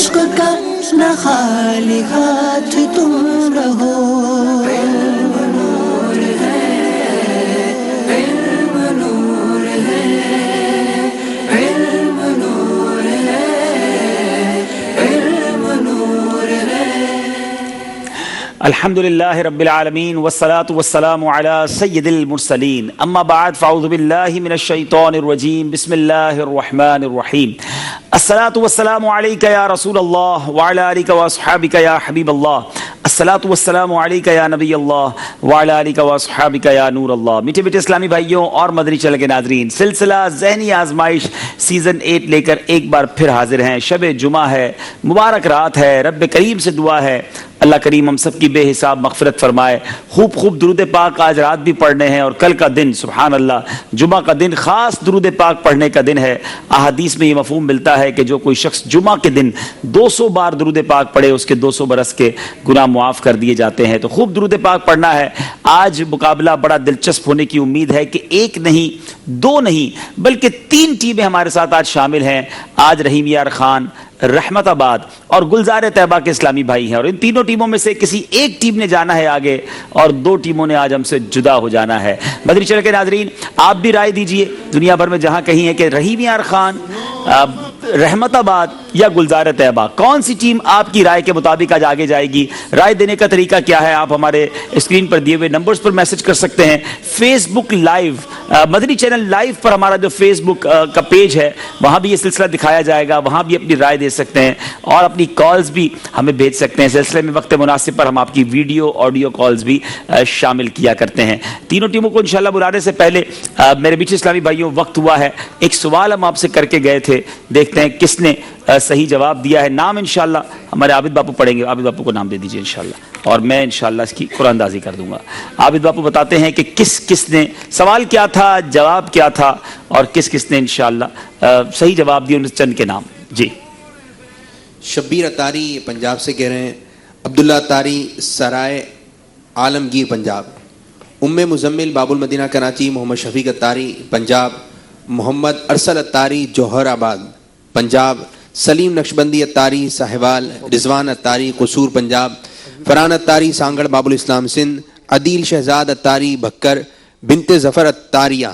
عشق کا نہ خالی ہاتھ تم رہو. علم نور ہے، علم نور ہے، علم نور ہے، علم نور ہے. الحمدللہ رب العالمین والصلاة والسلام علی سید المرسلین. اما بعد فاعوذ باللہ من الشیطان الرجیم. بسم اللہ الرحمن الرحیم. الصلاة والسلام علیک یا رسول اللہ وعلی آلک واصحابک یا حبیب اللہ. الصلاة والسلام علیک یا نبی اللہ وعلی آلک واصحابک یا نور اللہ. میٹھے میٹھے اسلامی بھائیوں اور مدنی چینل کے ناظرین، سلسلہ ذہنی آزمائش سیزن 8 لے کر ایک بار پھر حاضر ہیں. شب جمعہ ہے، مبارک رات ہے. رب کریم سے دعا ہے اللہ کریم ہم سب کی بے حساب مغفرت فرمائے. خوب خوب درود پاک آج رات بھی پڑھنے ہیں، اور کل کا دن سبحان اللہ جمعہ کا دن خاص درود پاک پڑھنے کا دن ہے. احادیث میں یہ مفہوم ملتا ہے کہ جو کوئی شخص جمعہ کے دن 200 بار درود پاک پڑھے اس کے 200 برس کے گناہ معاف کر دیے جاتے ہیں. تو خوب درود پاک پڑھنا ہے. آج مقابلہ بڑا دلچسپ ہونے کی امید ہے کہ ایک نہیں، دو نہیں، بلکہ 3 ٹیمیں ہمارے ساتھ آج شامل ہیں. آج رحیم یار خان، رحمت آباد اور گلزار طیبہ کے اسلامی بھائی ہیں، اور ان تینوں ٹیموں میں سے کسی ایک ٹیم نے جانا ہے آگے، اور 2 ٹیموں نے آج ہم سے جدا ہو جانا ہے. مدنی چینل کے ناظرین آپ بھی رائے دیجئے دنیا بھر میں جہاں کہیں ہے کہ رحیم یار خان، رحمت آباد یا گلزار طیبہ، کون سی ٹیم آپ کی رائے کے مطابق آج آگے جائے گی؟ رائے دینے کا طریقہ کیا ہے؟ آپ ہمارے اسکرین پر دیے ہوئے نمبرز پر میسج کر سکتے ہیں. فیس بک لائیو، مدنی چینل لائیو پر ہمارا جو فیس بک کا پیج ہے وہاں بھی یہ سلسلہ دکھایا جائے گا، وہاں بھی اپنی رائے دے سکتے ہیں اور اپنی کالز بھی ہمیں بھیج سکتے ہیں. سلسلے میں وقت مناسب پر ہم آپ کی ویڈیو آڈیو کالز بھی شامل کیا کرتے ہیں. تینوں ٹیموں کو انشاءاللہ بلانے سے پہلے میرے بیچ اسلامی بھائیوں وقت ہوا ہے. ایک سوال ہم آپ سے کر کے گئے تھے، دیکھتے ہیں کس نے صحیح جواب دیا ہے. نام انشاءاللہ ہمارے عابد باپو پڑھیں گے. عابد باپو کو نام دے دیجئے انشاءاللہ، اور میں انشاءاللہ اس کی قرآن اندازی کر دوں گا. عابد باپو بتاتے ہیں کہ کس نے سوال کیا تھا، جواب کیا تھا، اور کس نے انشاءاللہ صحیح جواب دیا. ان چند کے نام. جی. شبیر اتاری پنجاب سے کہہ رہے ہیں. عبداللہ اتاری سرائے عالمگیر پنجاب. ام مزمل باب المدینہ کراچی. محمد شفیق اتاری پنجاب. محمد ارسل اتاری جوہر آباد پنجاب. سلیم نقشبندی اتاری ساہیوال. رضوان اتاری قصور پنجاب. فرحان اتاری سانگڑ باب الاسلام سندھ. عدیل شہزاد اتاری بھکر. بنت ظفر اتاریہ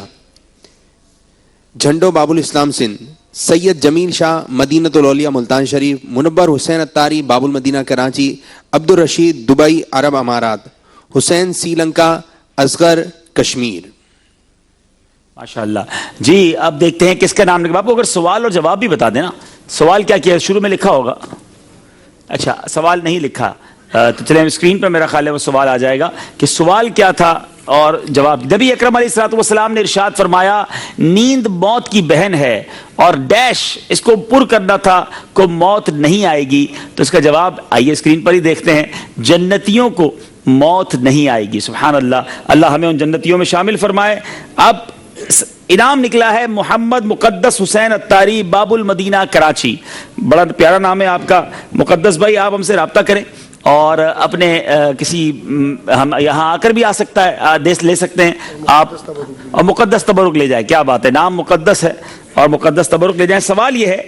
جھنڈو باب الاسلام سندھ. سید جمیل شاہ مدینۃ الاولیاء ملتان شریف. منور حسین اتاری باب المدینہ کراچی. عبد الرشید دبئی عرب امارات. حسین سری لنکا اصغر کشمیر. ماشاءاللہ. جی اب دیکھتے ہیں کس کا نام. باپو اگر سوال اور جواب بھی بتا دینا. سوال کیا کیا شروع میں لکھا ہوگا؟ اچھا سوال نہیں لکھا تو چلیں اسکرین پر میرا خیال ہے وہ سوال آ جائے گا کہ سوال کیا تھا اور جواب. نبی اکرم علیہ الصلوۃ والسلام نے ارشاد فرمایا نیند موت کی بہن ہے اور ڈیش اس کو پر کرنا تھا کو موت نہیں آئے گی. تو اس کا جواب آئیے اسکرین پر ہی دیکھتے ہیں. جنتیوں کو موت نہیں آئے گی. سبحان اللہ. اللہ ہمیں ان جنتیوں میں شامل فرمائے. اب انعام نکلا ہے محمد مقدس حسین اتاری باب المدینہ کراچی. بڑا پیارا نام ہے آپ کا مقدس بھائی. آپ ہم سے رابطہ کریں اور اپنے کسی ہم یہاں آ کر بھی آ سکتا ہے لے سکتے ہیں آپ، اور مقدس تبرک لے جائیں. کیا بات ہے، نام مقدس ہے اور مقدس تبرک لے جائیں. سوال یہ ہے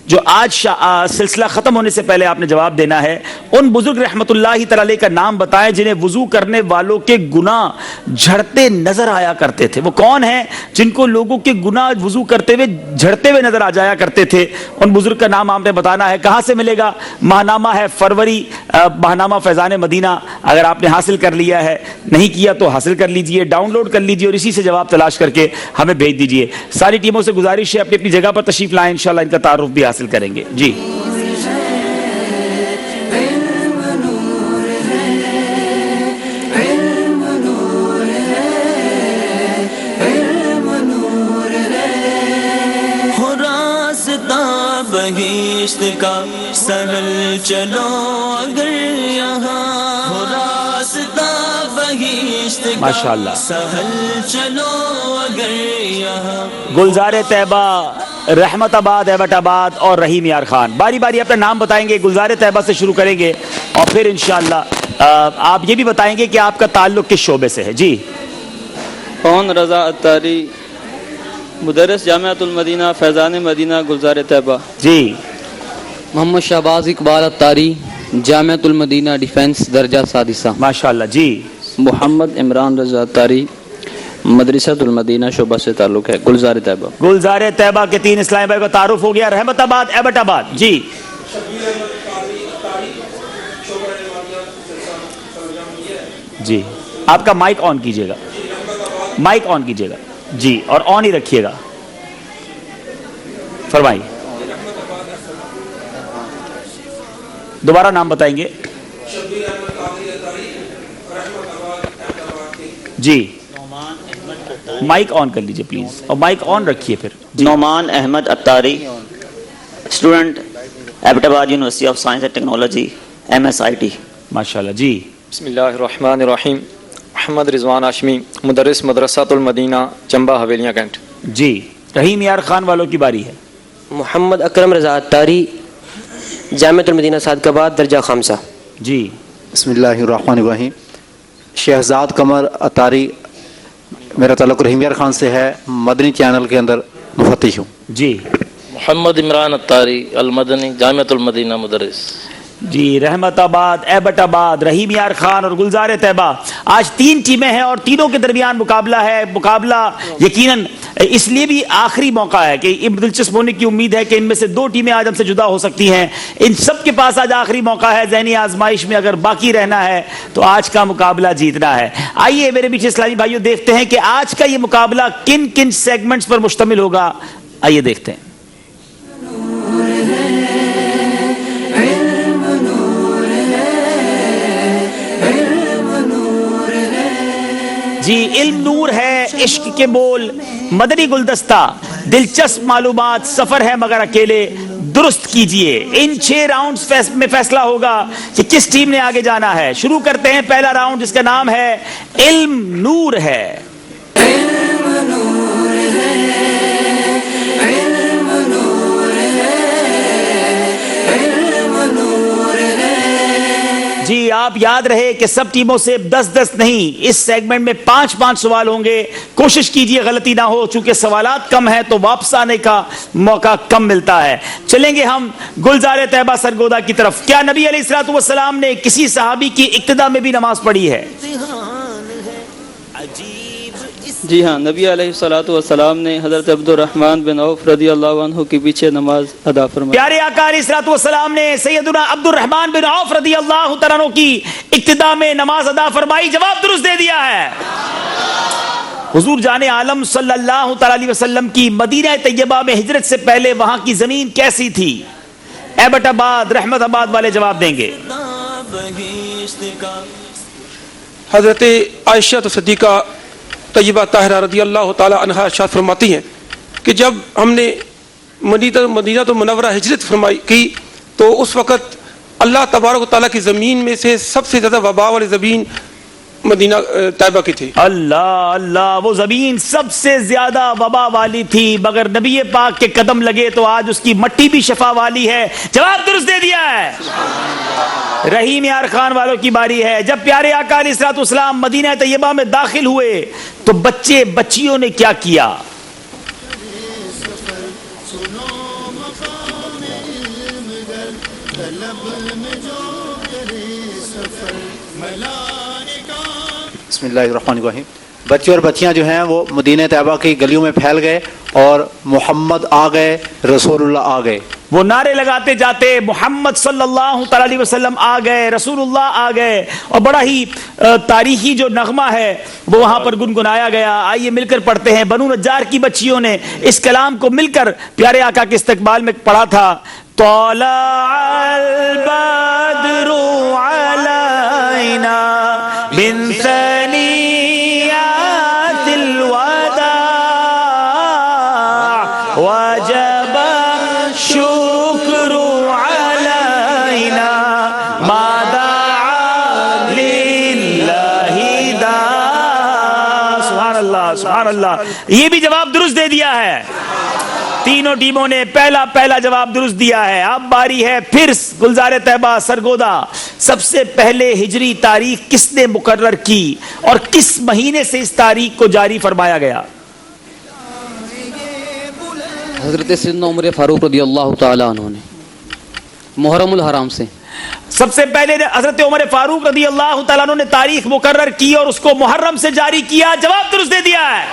جو آج سلسلہ ختم ہونے سے پہلے آپ نے جواب دینا ہے. ان بزرگ رحمت اللہ تعالی علیہ کا نام بتائیں جنہیں وضو کرنے والوں کے گناہ جھڑتے نظر آیا کرتے تھے. وہ کون ہیں جن کو لوگوں کے گناہ وضو کرتے ہوئے جھڑتے ہوئے نظر آ جایا کرتے تھے؟ ان بزرگ کا نام آپ نے بتانا ہے. کہاں سے ملے گا؟ ماہنامہ ہے فروری، ماہنامہ فیضان مدینہ. اگر آپ نے حاصل کر لیا ہے، نہیں کیا تو حاصل کر لیجئے، ڈاؤن لوڈ کر لیجئے اور اسی سے جواب تلاش کر کے ہمیں بھیج دیجئے. ساری ٹیموں سے گزارش ہے اپنی اپنی جگہ پر تشریف لائیں، انشاءاللہ ان کا تعارف بھی حاصل کریں گے. جی بہشت کا سہل چلو اگر یہاں ہو راستہ بہشت کا ماشاءاللہ سہل چلو اگر یہاں. گلزار طیبہ، رحمت آباد، ایبٹ آباد اور رحیم یار خان باری باری اپنا نام بتائیں گے. گلزار طیبہ سے شروع کریں گے اور پھر انشاءاللہ آپ یہ بھی بتائیں گے کہ آپ کا تعلق کس شعبے سے ہے. جی. پون رضا اتاری مدرس جامعۃ المدینہ فیضان مدینہ گلزار طیبہ. جی. محمد شہباز اقبال اتاری جامعۃ المدینہ ڈیفنس درجہ سادسہ. ماشاءاللہ جی. محمد عمران رضا اتاری مدرسۃ المدینہ شعبہ سے تعلق ہے. گلزار طیبہ. گلزار طیبہ کے 3 اسلامی بھائی کا تعارف ہو گیا. رحمت آباد ایبٹ آباد جی. جی آپ کا مائک آن کیجئے گا, مائک آن کیجئے گا جی, اور آن ہی رکھیے گا. فرمائیے دوبارہ نام بتائیں گے جی. مائک آن کر لیجئے پلیز, اور مائک آن رکھیے پھر. نعمان احمد اتاری اسٹوڈنٹ ایبٹ آباد university of science and technology MSIT. ماشاءاللہ جی. بسم اللہ الرحمن الرحیم. محمد رضوان ہاشمی مدرس مدرسۃ المدینہ چمبہ حویلیاں کینٹ. جی. رحیم یار خان والوں کی باری ہے. محمد اکرم رضا اتاری جامعۃ المدینہ صادقآباد درجہ خامسہ. جی. بسم اللہ الرحمن الرحیم. شہزاد قمر اتاری, میرا تعلق رحیم یار خان سے ہے, مدنی چینل کے اندر مفتش ہوں. جی. محمد عمران اتاری المدنی جامعۃ المدینہ مدرس. جی. رحمت آباد, ایبٹ آباد, رحیم یار خان اور گلزار طیبہ. آج 3 ٹیمیں ہیں اور تینوں کے درمیان مقابلہ ہے. مقابلہ یقیناً اس لیے بھی آخری موقع ہے کہ دلچسپ ہونے کی امید ہے کہ ان میں سے 2 ٹیمیں آج ہم سے جدا ہو سکتی ہیں. ان سب کے پاس آج آخری موقع ہے ذہنی آزمائش میں اگر باقی رہنا ہے تو آج کا مقابلہ جیتنا ہے. آئیے میرے پیچھے اسلامی بھائیوں دیکھتے ہیں کہ آج کا یہ مقابلہ کن کن سیگمنٹس پر مشتمل ہوگا. آئیے دیکھتے ہیں. جی. علم نور ہے, عشق کے بول, مدنی گلدستہ, دلچسپ معلومات, سفر ہے مگر اکیلے, درست کیجئے. ان 6 راؤنڈز میں فیصلہ ہوگا کہ کس ٹیم نے آگے جانا ہے. شروع کرتے ہیں پہلا راؤنڈ جس کا نام ہے علم نور ہے. جی. آپ یاد رہے کہ سب ٹیموں سے 10-10 نہیں, اس سیگمنٹ میں 5-5 سوال ہوں گے. کوشش کیجئے غلطی نہ ہو, چونکہ سوالات کم ہیں تو واپس آنے کا موقع کم ملتا ہے. چلیں گے ہم گلزار طیبہ سرگودا کی طرف. کیا نبی علیہ الصلوۃ والسلام نے کسی صحابی کی اقتدا میں بھی نماز پڑھی ہے؟ جی ہاں, نبی علیہ الصلوۃ والسلام نے حضرت عبد الرحمن بن عوف رضی اللہ عنہ کے پیچھے نماز ادا فرمائی. پیارے آقا علیہ الصلوۃ والسلام نے سیدنا عبد الرحمن بن عوف رضی اللہ تعالیٰ عنہ کی اقتدا میں نماز ادا فرمائی. جواب درست دے دیا ہے. حضور جان عالم صلی اللہ تعالیٰ علیہ وسلم کی مدینہ طیبہ میں ہجرت سے پہلے وہاں کی زمین کیسی تھی؟ ایبٹ آباد, رحمت آباد والے جواب دیں گے. حضرت عائشہ صدیقہ طیبہ طاہرہ رضی اللہ تعالی عنہا ارشاد فرماتی ہیں کہ جب ہم نے مدینہ تو منورہ ہجرت فرمائی کی تو اس وقت اللہ تبارک و تعالیٰ کی زمین میں سے سب سے زیادہ وبا والی زمین مدینہ طیبہ کی تھی. اللہ اللہ, وہ زمین سب سے زیادہ وبا والی تھی, مگر نبی پاک کے قدم لگے تو آج اس کی مٹی بھی شفا والی ہے. جواب درست دے دیا ہے. رحیم یار خان والوں کی باری ہے. جب پیارے آقا علیہ الصلوۃ والسلام مدینہ طیبہ میں داخل ہوئے تو بچے بچیوں نے کیا کیا؟ بسم اللہ الرحمن الرحیم. بچے اور بچیاں جو ہیں وہ مدینہ طیبہ کی گلیوں میں پھیل گئے اور محمد آ گئے, رسول اللہ آ گئے. وہ نعرے لگاتے جاتے محمد صلی اللہ تعالی علیہ وسلم آ گئے, رسول اللہ آ گئے, اور بڑا ہی تاریخی جو نغمہ ہے وہ وہاں پر گنگنایا گیا. آئیے مل کر پڑھتے ہیں. بنو نجار کی بچیوں نے اس کلام کو مل کر پیارے آقا کے استقبال میں پڑھا تھا. طلع البدر علینا من ثنیات الوداع وجب الشکر علینا ما دعا للہ داع. سبحان اللہ سبحان اللہ. یہ بھی جواب درست دے دیا ہے. تینوں ٹیموں نے پہلا جواب درست دیا ہے. اب باری ہے پھر گلزار طیبہ سرگودا. سب سے پہلے ہجری تاریخ کس نے مقرر کی اور کس مہینے سے اس تاریخ کو جاری فرمایا گیا؟ حضرت سیدنا عمر فاروق رضی اللہ تعالی عنہ نے. محرم الحرام سے. سب سے پہلے حضرت عمر فاروق رضی اللہ تعالیٰ عنہ نے تاریخ مقرر کی اور اس کو محرم سے جاری کیا. جواب درست دے دیا ہے.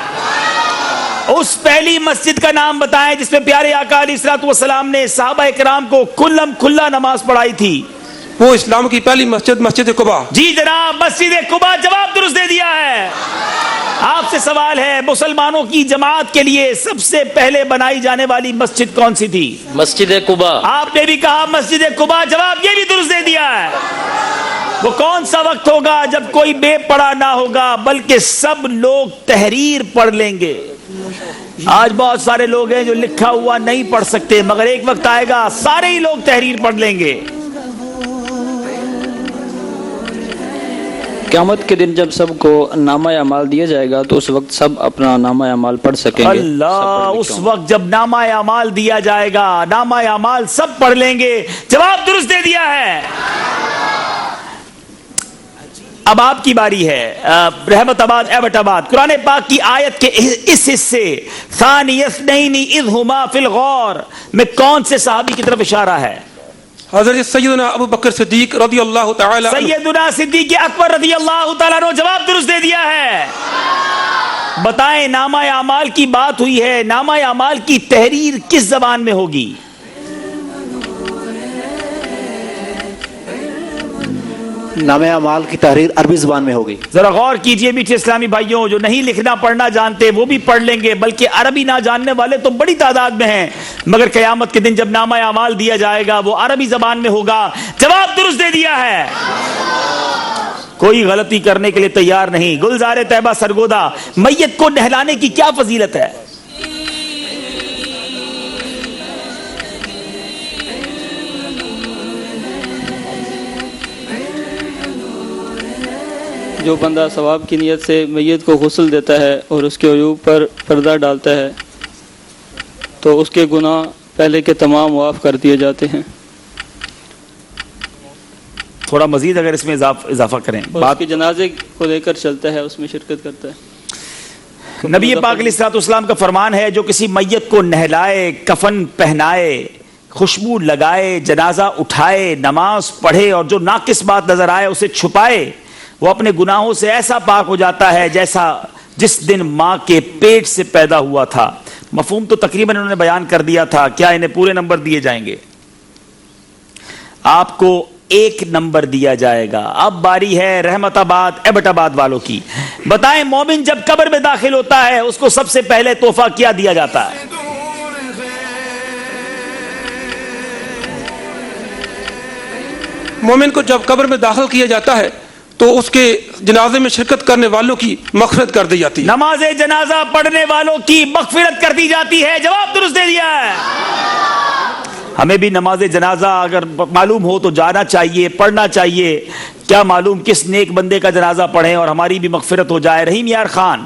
اس پہلی مسجد کا نام بتائیں جس میں پیارے آقا علیہ الصلوۃ والسلام نے صحابہ کرام کو کھلا نماز پڑھائی تھی. وہ اسلام کی پہلی مسجد مسجد قباء. جی جناب مسجد قباء. جواب درست دے دیا ہے. آپ سے سوال ہے مسلمانوں کی جماعت کے لیے سب سے پہلے بنائی جانے والی مسجد کون سی تھی؟ مسجد قباء. آپ نے بھی کہا مسجد قباء. جواب یہ بھی درست دے دیا ہے. وہ کون سا وقت ہوگا جب کوئی بے پڑھا نہ ہوگا بلکہ سب لوگ تحریر پڑھ لیں گے. آج بہت سارے لوگ ہیں جو لکھا ہوا نہیں پڑھ سکتے مگر ایک وقت آئے گا سارے ہی لوگ تحریر پڑھ لیں گے. قیامت کے دن جب سب کو نامہ اعمال دیا جائے گا تو اس وقت سب اپنا نامہ اعمال پڑھ سکیں گے. اللہ اس وقت جب نامہ اعمال دیا جائے گا نامہ اعمال سب پڑھ لیں گے. جواب درست دے دیا ہے. اب آپ کی باری ہے. رحمت آباد ایبٹ آباد قرآن پاک کی آیت کے اس حصے ثانی اثنین اذ ہما فی الغار میں کون سے صحابی کی طرف اشارہ ہے؟ حضرت سیدنا ابو بکر صدیق رضی اللہ تعالی عنہ. سیدنا صدیق اکبر رضی اللہ تعالیٰ عنہ. جواب درست دے دیا ہے. بتائیں نامہ اعمال کی بات ہوئی ہے. نامہ اعمال کی تحریر کس زبان میں ہوگی؟ نامہ اعمال کی تحریر عربی زبان میں ہوگی. ذرا غور کیجئے میٹھے اسلامی بھائیوں. جو نہیں لکھنا پڑھنا جانتے وہ بھی پڑھ لیں گے بلکہ عربی نہ جاننے والے تو بڑی تعداد میں ہیں مگر قیامت کے دن جب نامہ اعمال دیا جائے گا وہ عربی زبان میں ہوگا. جواب درست دے دیا ہے. کوئی غلطی کرنے کے لیے تیار نہیں. گلزار طیبہ سرگودا میت کو نہلانے کی کیا فضیلت ہے؟ جو بندہ ثواب کی نیت سے میت کو غسل دیتا ہے اور اس کے عیوب پر پردہ ڈالتا ہے تو اس کے گناہ پہلے کے تمام معاف کر دیے جاتے ہیں. تھوڑا مزید اگر اس میں اضافہ کریں. اس کے جنازے کو لے کر چلتا ہے اس میں شرکت کرتا ہے. نبی پاک علیہ الصلوۃ والسلام کا فرمان ہے جو کسی میت کو نہلائے کفن پہنائے خوشبو لگائے جنازہ اٹھائے نماز پڑھے اور جو ناقص بات نظر آئے اسے چھپائے وہ اپنے گناہوں سے ایسا پاک ہو جاتا ہے جیسا جس دن ماں کے پیٹ سے پیدا ہوا تھا. مفہوم تو تقریباً انہوں نے بیان کر دیا تھا. کیا انہیں پورے نمبر دیے جائیں گے؟ آپ کو 1 نمبر دیا جائے گا. اب باری ہے رحمت آباد ایبٹ آباد والوں کی. بتائیں مومن جب قبر میں داخل ہوتا ہے اس کو سب سے پہلے تحفہ کیا دیا جاتا ہے؟ مومن کو جب قبر میں داخل کیا جاتا ہے تو اس کے جنازے میں شرکت کرنے والوں کی مغفرت کر دی جاتی ہے. نماز جنازہ پڑھنے والوں کی مغفرت کر دی جاتی ہے. جواب درست دے دیا ہے. ہمیں بھی نماز جنازہ اگر معلوم ہو تو جانا چاہیے پڑھنا چاہیے. کیا معلوم کس نیک بندے کا جنازہ پڑھیں اور ہماری بھی مغفرت ہو جائے. رحیم یار خان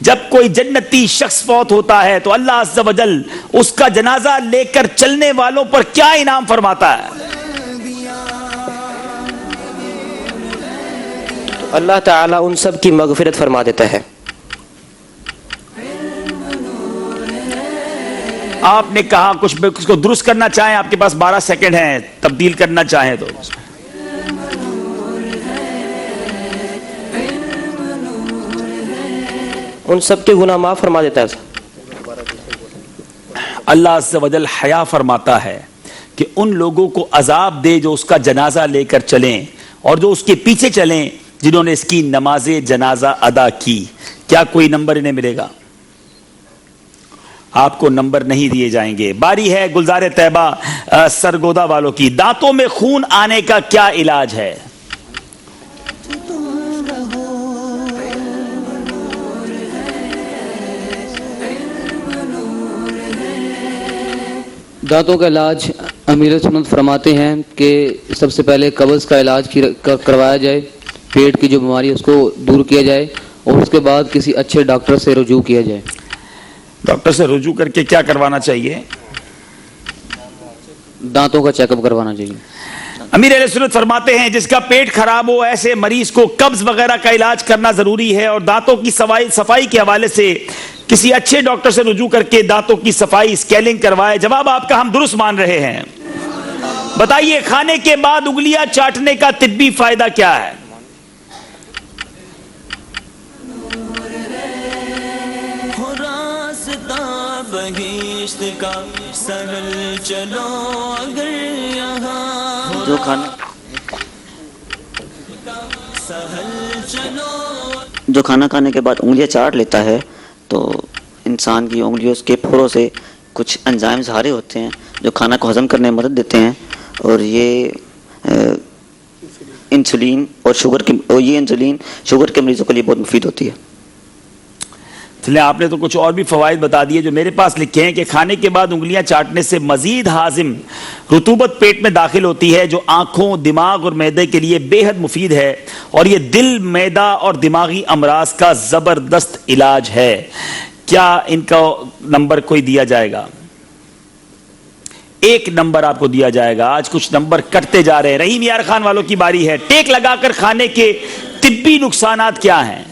جب کوئی جنتی شخص فوت ہوتا ہے تو اللہ عز و جل اس کا جنازہ لے کر چلنے والوں پر کیا انعام فرماتا ہے؟ اللہ تعالیٰ ان سب کی مغفرت فرما دیتا ہے. آپ نے کہا کچھ اس کو درست کرنا چاہیں آپ کے پاس 12 سیکنڈ ہیں تبدیل کرنا چاہیں تو. ان سب کے گناہ معاف فرما دیتا ہے. اللہ عز و جل حیا فرماتا ہے کہ ان لوگوں کو عذاب دے جو اس کا جنازہ لے کر چلیں اور جو اس کے پیچھے چلیں جنہوں نے اس کی نماز جنازہ ادا کی. کیا کوئی نمبر انہیں ملے گا؟ آپ کو نمبر نہیں دیے جائیں گے. باری ہے گلزار طیبہ سرگودا والوں کی. دانتوں میں خون آنے کا کیا علاج ہے؟ دانتوں کا علاج امیر سنت فرماتے ہیں کہ سب سے پہلے قبض کا علاج کروایا جائے. پیٹ کی جو بیماری ہے اس کو دور کیا جائے اور اس کے بعد کسی اچھے ڈاکٹر سے رجوع کیا جائے. ڈاکٹر سے رجوع کر کے کیا کروانا چاہیے؟ دانتوں کا چیک اپ کروانا چاہیے. امیر اہل سنت فرماتے ہیں جس کا پیٹ خراب ہو ایسے مریض کو قبض وغیرہ کا علاج کرنا ضروری ہے اور دانتوں کی صفائی کے حوالے سے کسی اچھے ڈاکٹر سے رجوع کر کے دانتوں کی صفائی اسکیلنگ کروائے. جواب آپ کا ہم درست مان رہے ہیں. بتائیے کھانے کے بعد انگلیاں چاٹنے کا طبی فائدہ کیا ہے؟ جو کھانا کھانے کے بعد انگلیاں چاٹ لیتا ہے تو انسان کی انگلیوں کے پھولوں سے کچھ انزائم ظاہر ہوتے ہیں جو کھانا کو ہضم کرنے میں مدد دیتے ہیں، اور یہ انسولین اور شوگر کے مریضوں کے لیے بہت مفید ہوتی ہے۔ چلیں آپ نے تو کچھ اور بھی فوائد بتا دیے جو میرے پاس لکھے ہیں کہ کھانے کے بعد انگلیاں چاٹنے سے مزید ہاضم رطوبت پیٹ میں داخل ہوتی ہے جو آنکھوں، دماغ اور معدے کے لیے بے حد مفید ہے، اور یہ دل، معدہ اور دماغی امراض کا زبردست علاج ہے۔ کیا ان کا نمبر کوئی دیا جائے گا؟ 1 نمبر آپ کو دیا جائے گا۔ آج کچھ نمبر کٹتے جا رہے ہیں۔ رحیم یار خان والوں کی باری ہے۔ ٹیک لگا کر کھانے کے طبی نقصانات کیا ہیں؟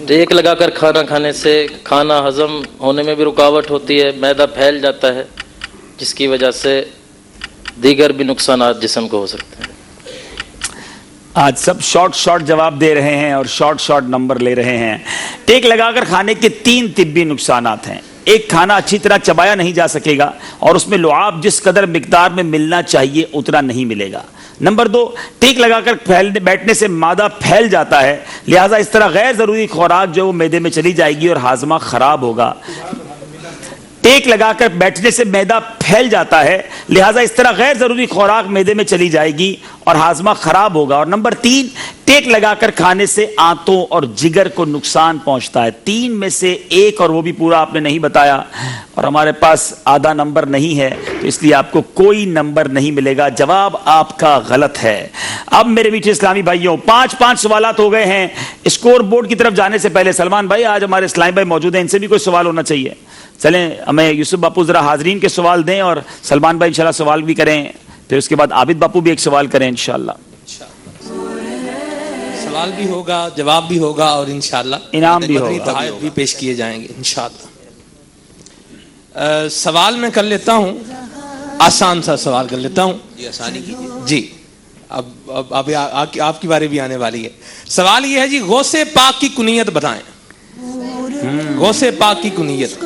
ٹیک لگا کر کھانا کھانے سے کھانا ہضم ہونے میں بھی رکاوٹ ہوتی ہے، معدہ پھیل جاتا ہے، جس کی وجہ سے دیگر بھی نقصانات جسم کو ہو سکتے ہیں۔ آج سب شارٹ جواب دے رہے ہیں اور شارٹ نمبر لے رہے ہیں۔ ٹیک لگا کر کھانے کے 3 طبی نقصانات ہیں۔ ایک، کھانا اچھی طرح چبایا نہیں جا سکے گا اور اس میں لعاب جس قدر مقدار میں ملنا چاہیے اتنا نہیں ملے گا۔ نمبر 2، ٹیک لگا کر بیٹھنے سے معدہ پھیل جاتا ہے، لہٰذا اس طرح غیر ضروری خوراک جو وہ معدے میں چلی جائے گی اور ہاضمہ خراب ہوگا۔ ٹیک لگا کر بیٹھنے سے معدہ پھیل جاتا ہے، لہٰذا اس طرح غیر ضروری خوراک معدے میں چلی جائے گی اور ہاضمہ خراب ہوگا۔ اور نمبر 3، ٹیک لگا کر کھانے سے آنتوں اور جگر کو نقصان پہنچتا ہے۔ 3 میں سے 1 اور وہ بھی پورا آپ نے نہیں بتایا، اور ہمارے پاس آدھا نمبر نہیں ہے تو اس لیے آپ کو کوئی نمبر نہیں ملے گا۔ جواب آپ کا غلط ہے۔ اب میرے میٹھے اسلامی بھائیوں 5 سوالات ہو گئے ہیں۔ اسکور بورڈ کی طرف جانے سے پہلے سلمان بھائی، آج ہمارے اسلامی بھائی موجود ہیں، ان سے بھی کوئی سوال ہونا چاہیے۔ چلیں ہمیں یوسف باپو ذرا حاضرین کے سوال دیں اور سلمان بھائی انشاءاللہ سوال بھی کریں، پھر اس کے بعد عابد باپو بھی ایک سوال کریں انشاءاللہ۔ سوال بھی ہوگا، جواب بھی ہوگا اور انشاءاللہ انعام بھی ہوگا، تحائف بھی پیش کیے جائیں گے انشاءاللہ۔ سوال میں کر لیتا ہوں، آسان سا سوال کر لیتا ہوں جی، آسانی کیجیے جی۔ اب آپ کی باری بھی آنے والی ہے۔ سوال یہ ہے جی، غوث پاک کی کنیت بتائیں۔ غوث پاک کی کنیت۔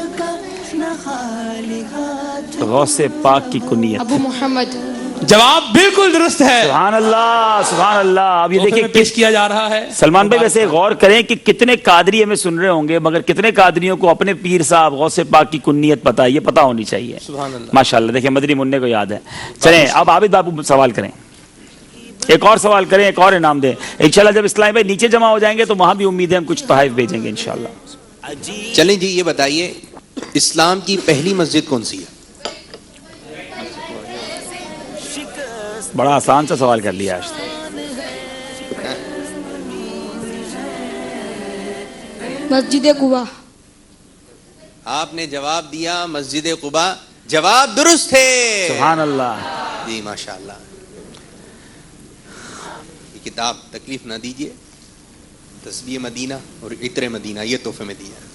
غوث پاک کی کنیت ابو محمد۔ جواب بالکل درست ہے۔ سبحان اللہ، سبحان اللہ۔ اب یہ دیکھیں پیش کیا جا رہا ہے۔ سلمان بھائی ویسے غور کریں کہ کتنے قادری ہمیں سن رہے ہوں گے، مگر کتنے قادریوں کو اپنے پیر صاحب غوث پاک کی کنیت پتہ ہے، یہ پتہ ہونی چاہیے۔ سبحان اللہ، ماشاءاللہ۔ دیکھیں مدنی منع کو یاد ہے۔ چلیں اب عابد باپو سوال کریں، ایک اور سوال کریں، ایک اور انعام دیں انشاءاللہ۔ جب اسلامی بھائی نیچے جمع ہو جائیں گے تو وہاں بھی امید ہے ہم کچھ تحائف بھیجیں گے انشاءاللہ۔ چلیں جی، یہ بتائیے اسلام کی پہلی مسجد کون سی ہے؟ بڑا آسان سا سوال کر لیا آج۔ مسجد قباء۔ آپ نے جواب دیا مسجد قباء، جواب درست ہے۔ سبحان اللہ جی ماشاءاللہ۔ یہ کتاب تکلیف نہ دیجیے، تسبیح مدینہ اور عطر مدینہ یہ تحفے میں دیا ہے۔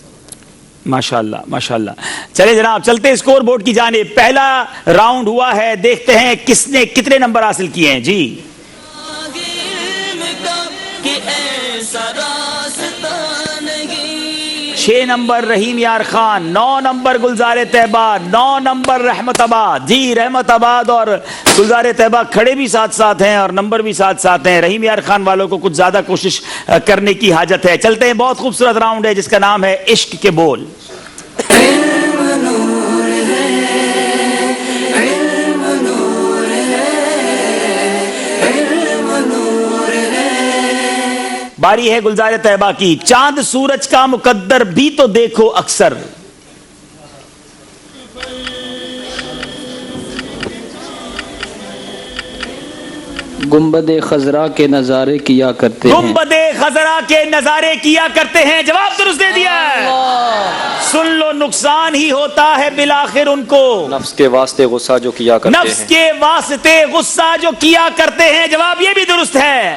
ماشاءاللہ ماشاءاللہ۔ چلے جناب چلتے اسکور بورڈ کی جانب۔ پہلا راؤنڈ ہوا ہے، دیکھتے ہیں کس نے کتنے نمبر حاصل کیے ہیں جی۔ 6 نمبر رحیم یار خان، 9 نمبر گلزار طیبہ، 9 نمبر رحمت آباد۔ جی رحمت آباد اور گلزار طیبہ کھڑے بھی ساتھ ساتھ ہیں اور نمبر بھی ساتھ ساتھ ہیں۔ رحیم یار خان والوں کو کچھ زیادہ کوشش کرنے کی حاجت ہے۔ چلتے ہیں، بہت خوبصورت راؤنڈ ہے جس کا نام ہے عشق کے بول۔ باری ہے گلزار طیبہ کی۔ چاند سورج کا مقدر بھی تو دیکھو اکثر، گنبد خضرا کے نظارے کیا کرتے ہیں، گنبد خضرا کے نظارے کیا کرتے ہیں۔ جواب درست دے دیا ہے۔ سن لو، نقصان ہی ہوتا ہے بالآخر ان کو، نفس کے واسطے غصہ جو کیا کرتے ہیں، نفس کے واسطے غصہ جو کیا کرتے ہیں۔ جواب یہ بھی درست ہے۔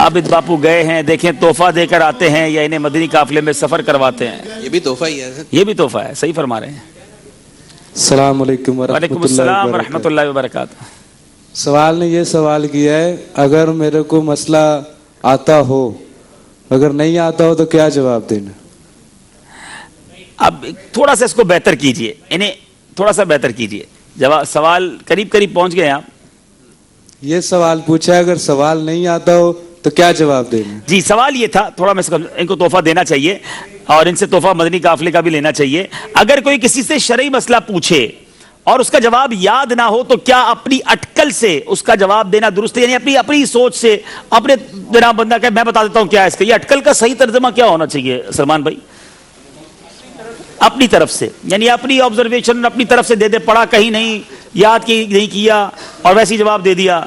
عابد باپو گئے ہیں, دیکھیں تحفہ دے کر آتے ہیں یا انہیں مدنی قافلے میں سفر کرواتے ہیں. یہ بھی تحفہ ہی ہے. یہ بھی تحفہ ہے, صحیح فرما رہے ہیں. السلام علیکم وعلیکم السلام ورحمۃ اللہ وبرکاتہ. سوال نے یہ سوال کیا ہے, اگر میرے کو مسئلہ آتا ہو, اگر نہیں آتا ہو تو کیا جواب دینا؟ اب تھوڑا سا اس کو بہتر کیجئے, انہیں تھوڑا سا بہتر کیجئے. جواب سوال قریب قریب پہنچ گئے آپ. یہ سوال پوچھا ہے, اگر سوال نہیں آتا ہو تو کیا جواب دینا؟ جی سوال یہ تھا, تھوڑا میں ان کو تحفہ دینا چاہیے اور ان سے تحفہ مدنی قافلے کا بھی لینا چاہیے. اگر کوئی کسی سے شرعی مسئلہ پوچھے اور اس کا جواب یاد نہ ہو تو کیا اپنی اٹکل سے اس کا جواب دینا درست ہے؟ یعنی اپنی سوچ سے, اپنے جناب بندہ کہ میں بتا دیتا ہوں کیا ہے اس کا, یہ اٹکل کا صحیح ترجمہ کیا ہونا چاہیے سلمان بھائی؟ اپنی طرف سے, یعنی اپنی آبزرویشن اپنی طرف سے دے دے, پڑھا کہیں نہیں, یاد کی نہیں کیا اور ویسے ہی جواب دے دیا.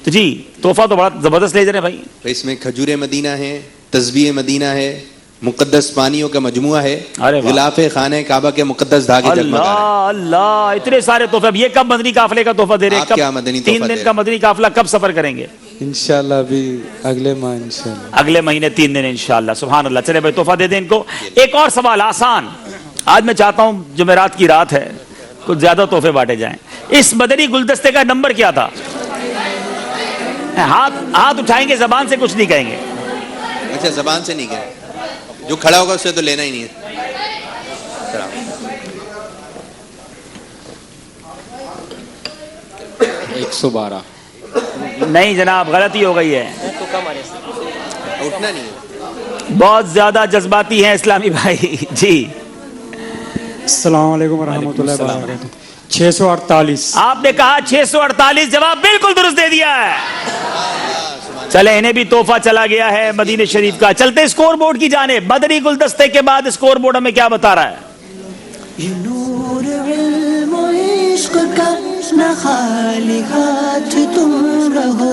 تو جی تحفہ تو بڑا زبردست لے جا رہے ہیں بھائی. اس میں کھجور مدینہ ہے, تسبیح مدینہ ہے, مقدس پانیوں کا مجموعہ ہے, غلاف خانہ کعبہ کے مقدس دھاگے جگمگا رہے ہیں. اللہ اتنے سارے تحفے. اب یہ کب مدنی قافلے کا تحفہ دے رہے ہیں؟ کیا مدنی تحفہ 3 دن کا مدنی قافلہ کب سفر کریں گے؟ انشاءاللہ ابھی اگلے ماہ انشاءاللہ, اگلے مہینے 3 دن انشاءاللہ. سبحان اللہ. چلے بھائی تحفہ دے دیں ان کو. ایک اور سوال آسان, آج میں چاہتا ہوں جمعرات کی رات ہے, کچھ زیادہ تحفے بانٹے جائیں. اس مدنی گلدستے کا نمبر کیا تھا؟ ہاتھ اٹھائیں گے, زبان سے کچھ نہیں کہیں گے. اچھا زبان سے نہیں کہیں, جو کھڑا ہوگا اسے تو لینا ہی نہیں ہے. 112. نہیں جناب, غلطی ہو گئی ہے. اٹھنا نہیں ہے. بہت زیادہ جذباتی ہیں اسلامی بھائی. جی السلام علیکم ورحمۃ اللہ وبرکاتہ. 648. آپ نے کہا 648, جواب بالکل درست دے دیا ہے. چلے انہیں بھی تحفہ چلا گیا ہے مدینہ شریف کا. چلتے اسکور بورڈ کی جانب. مدنی گلدستے کے بعد اسکور بورڈ ہمیں کیا بتا رہا ہے؟ یہ نور علم و عشق کا نہ خالی ہاتھ تم رہو.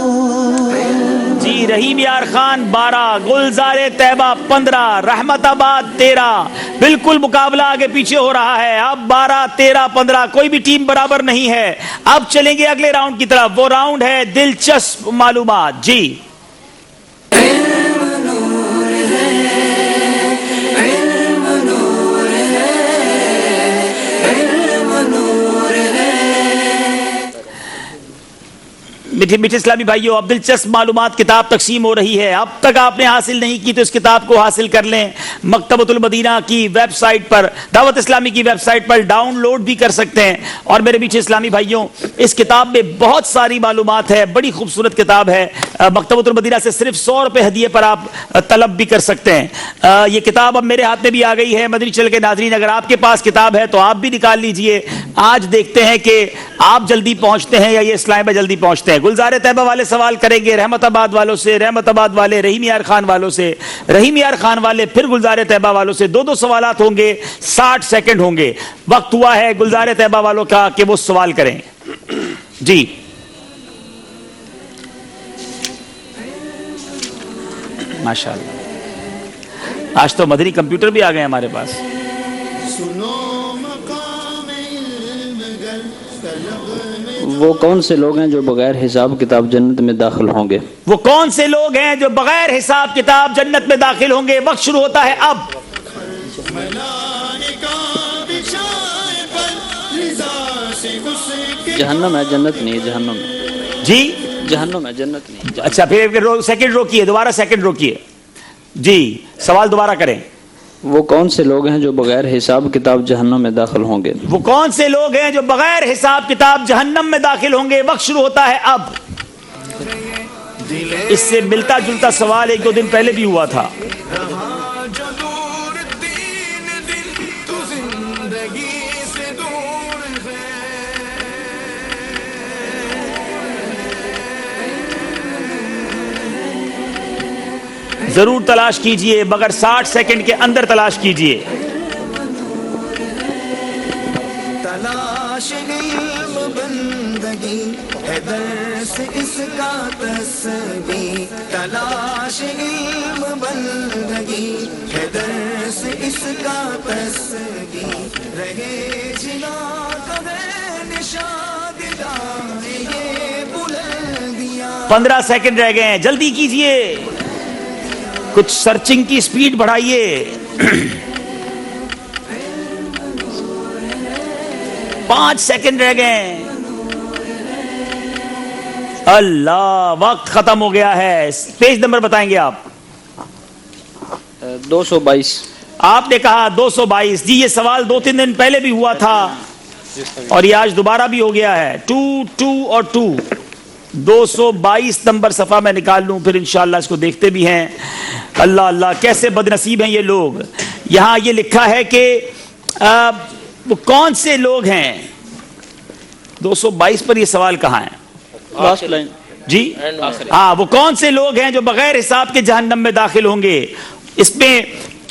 جی رحیم یار خان 12, گلزار طیبہ 15, رحمت آباد 13. بالکل مقابلہ آگے پیچھے ہو رہا ہے. اب 12, 13, 15 کوئی بھی ٹیم برابر نہیں ہے. اب چلیں گے اگلے راؤنڈ کی طرف. وہ راؤنڈ ہے دلچسپ معلومات. جی میٹھے میٹھے اسلامی بھائیوں, اب دلچسپ معلومات کتاب تقسیم ہو رہی ہے. اب تک آپ نے حاصل نہیں کی تو اس کتاب کو حاصل کر لیں. مکتبۃ المدینہ کی ویب سائٹ پر, دعوت اسلامی کی ویب سائٹ پر ڈاؤن لوڈ بھی کر سکتے ہیں. اور میرے میٹھے اسلامی بھائیوں, اس کتاب میں بہت ساری معلومات ہے, بڑی خوبصورت کتاب ہے. مکتبۃ المدینہ سے صرف 100 روپے ہدیے پر آپ طلب بھی کر سکتے ہیں. یہ کتاب اب میرے ہاتھ میں بھی آ گئی ہے. مدنی چینل کے ناظرین, اگر آپ کے پاس کتاب ہے تو آپ بھی نکال لیجئے. آج دیکھتے ہیں کہ آپ جلدی پہنچتے ہیں یا یہ اسلام میں جلدی پہنچتے ہیں. گلزار طیبہ والے سوال کریں گے رحمت آباد والوں سے, رحمت آباد والے رحیم یار خان والوں سے, رحیم یار خان والے پھر گلزار طیبہ والوں سے. 2 سوالات ہوں گے, 60 سیکنڈ ہوں گے. وقت ہوا ہے گلزار طیبہ والوں کا کہ وہ سوال کریں. جی ماشاءاللہ, آج تو مدنی کمپیوٹر بھی آ گئے ہمارے پاس. وہ کون سے لوگ ہیں جو بغیر حساب کتاب جنت میں داخل ہوں گے؟ وہ کون سے لوگ ہیں جو بغیر حساب کتاب جنت میں داخل ہوں گے؟ وقت شروع ہوتا ہے اب. جہنم ہے, جنت نہیں. جہنم ہے. جی جہنم ہے, جنت نہیں. اچھا پھر سیکنڈ روکیے, دوبارہ سیکنڈ روکیے. جی سوال دوبارہ کریں. وہ کون سے لوگ ہیں جو بغیر حساب کتاب جہنم میں داخل ہوں گے؟ وہ کون سے لوگ ہیں جو بغیر حساب کتاب جہنم میں داخل ہوں گے؟ وقت شروع ہوتا ہے اب. اس سے ملتا جلتا سوال 1-2 دن پہلے بھی ہوا تھا. ضرور تلاش کیجئے, مگر 60 سیکنڈ کے اندر تلاش کیجئے. تلاش علم بندگی ہے درس اس کا تسبیح. تلاش علم بندگی ہے درس اس کا تسبیح. رہے جنا کبھی نشان دلائے یہ بلندیاں. 15 سیکنڈ رہ گئے ہیں, جلدی کیجئے. کچھ سرچنگ کی سپیڈ بڑھائیے. 5 سیکنڈ رہ گئے. اللہ، وقت ختم ہو گیا ہے. پیج نمبر بتائیں گے آپ؟ 222. آپ نے کہا 222. جی یہ سوال 2-3 دن پہلے بھی ہوا تھا اور یہ آج دوبارہ بھی ہو گیا ہے. 2 اور 2 222 نمبر صفحہ میں نکال لوں پھر انشاءاللہ اس کو دیکھتے بھی ہیں. اللہ اللہ، کیسے بد نصیب ہیں یہ لوگ. یہاں یہ لکھا ہے کہ وہ کون سے لوگ ہیں. 222 پر یہ سوال کہاں ہے؟ جی ہاں، وہ کون سے لوگ ہیں جو بغیر حساب کے جہنم میں داخل ہوں گے. اس میں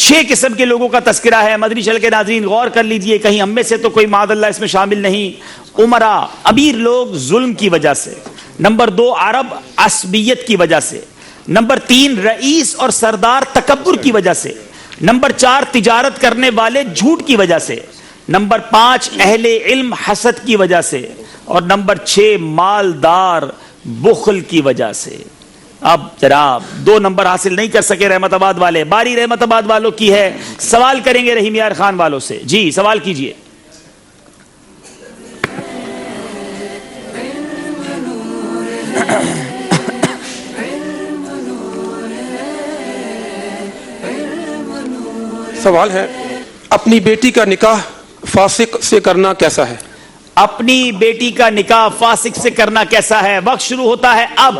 6 قسم کے لوگوں کا تذکرہ ہے. مدنی چل کے ناظرین غور کر لیجئے، کہیں ہم میں سے تو کوئی معاذ اللہ اس میں شامل نہیں. عمرا، امیر لوگ ظلم کی وجہ سے. نمبر 2 عرب عصبیت کی وجہ سے. نمبر 3 رئیس اور سردار تکبر کی وجہ سے. نمبر 4 تجارت کرنے والے جھوٹ کی وجہ سے. نمبر 5 اہل علم حسد کی وجہ سے. اور نمبر 6 مالدار بخل کی وجہ سے. اب جناب 2 نمبر حاصل نہیں کر سکے رحمت آباد والے. باری رحمت آباد والوں کی ہے. سوال کریں گے رحیم یار خان والوں سے. جی سوال کیجئے. سوال ہے، اپنی بیٹی کا نکاح فاسق سے کرنا کیسا ہے؟ اپنی بیٹی کا نکاح فاسق سے کرنا کیسا ہے؟ وقت شروع ہوتا ہے اب.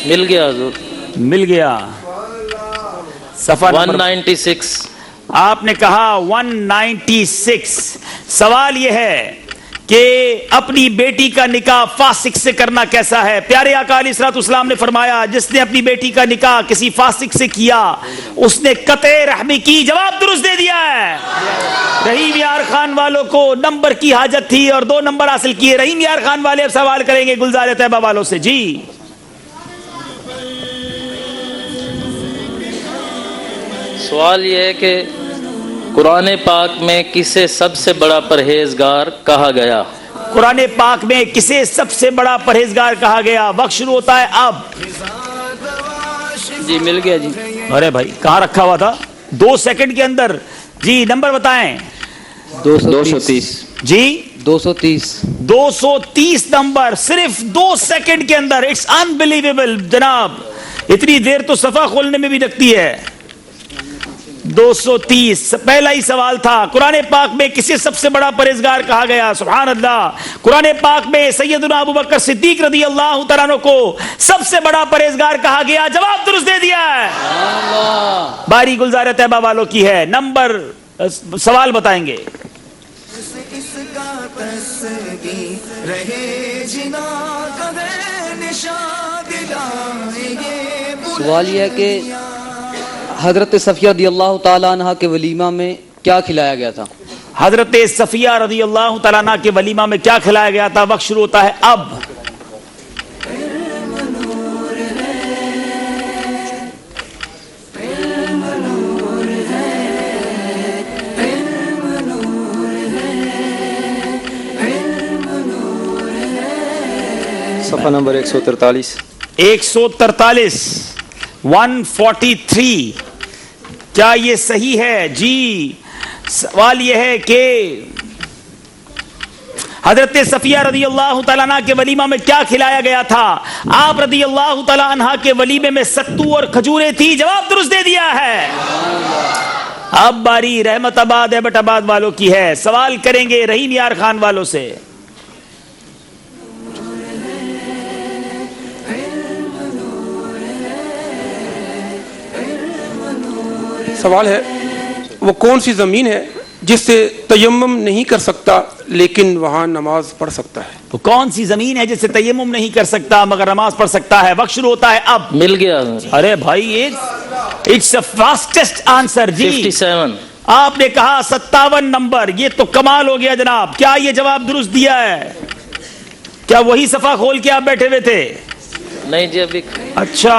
مل گیا حضور، مل گیا. صفحہ 196. آپ نے کہا 196. سوال یہ ہے کہ اپنی بیٹی کا نکاح فاسق سے کرنا کیسا ہے؟ پیارے آقا علیہ الصلوۃ والسلام نے فرمایا جس نے اپنی بیٹی کا نکاح کسی فاسق سے کیا اس نے قطع رحمی کی. جواب درست دے دیا ہے. رحیم یار خان والوں کو نمبر کی حاجت تھی اور 2 نمبر حاصل کیے. رحیم یار خان والے اب سوال کریں گے گلزار طیبہ والوں سے. جی سوال یہ ہے کہ قرآن پاک میں کسے سب سے بڑا پرہیزگار کہا گیا؟ قرآن پاک میں کسے سب سے بڑا پرہیزگار کہا گیا؟ وقت شروع ہوتا ہے اب. جی مل گیا. جی ارے بھائی کہاں رکھا ہوا تھا؟ 2 سیکنڈ کے اندر. جی نمبر بتائیں. 230. جی 230. 230 نمبر صرف 2 سیکنڈ کے اندر. اٹس انبلیویبل جناب، اتنی دیر تو صفحہ کھولنے میں بھی لگتی ہے. 230 پہلا ہی سوال تھا. قرآن پاک میں کسی سب سے بڑا پرہیزگار کہا گیا؟ سبحان اللہ. قرآن پاک میں سیدنا ابو بکر صدیق رضی اللہ تعالیٰ عنہ کو سب سے بڑا پرہیزگار کہا گیا. جواب درست دے دیا ہے. باری گلزار طیبہ والوں کی ہے. نمبر سوال بتائیں گے. سوال یہ ہے کہ حضرت صفیہ رضی اللہ تعالیٰ عنہ کے ولیمہ میں کیا کھلایا گیا تھا؟ حضرت صفیہ رضی اللہ تعالیٰ عنہ کے ولیمہ میں کیا کھلایا گیا تھا؟ وقت شروع ہوتا ہے اب. صفحہ نمبر 143. 143. 143. کیا یہ صحیح ہے؟ جی سوال یہ ہے کہ حضرت صفیہ رضی اللہ تعالیٰ عنہ کے ولیمہ میں کیا کھلایا گیا تھا؟ آپ رضی اللہ تعالیٰ عنہ کے ولیمے میں ستو اور کھجوریں تھی. جواب درست دے دیا ہے. اب باری رحمت آباد ایبٹ آباد والوں کی ہے. سوال کریں گے رحیم یار خان والوں سے. سوال ہے، وہ کون سی زمین ہے جس سے تیمم نہیں کر سکتا لیکن وہاں نماز پڑھ سکتا ہے؟ تو کون سی زمین ہے جس سے تیمم نہیں کر سکتا مگر نماز پڑھ سکتا ہے؟ وقت شروع ہوتا ہے اب. مل گیا. ارے بھائی اٹس اے فاسٹسٹ آنسر. جی 57. آپ نے کہا 57 نمبر. یہ تو کمال ہو گیا جناب. کیا یہ جواب درست دیا ہے؟ کیا وہی صفحہ کھول کے آپ بیٹھے ہوئے تھے؟ نہیں جی ابھی. اچھا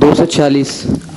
246।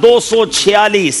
246।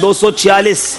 246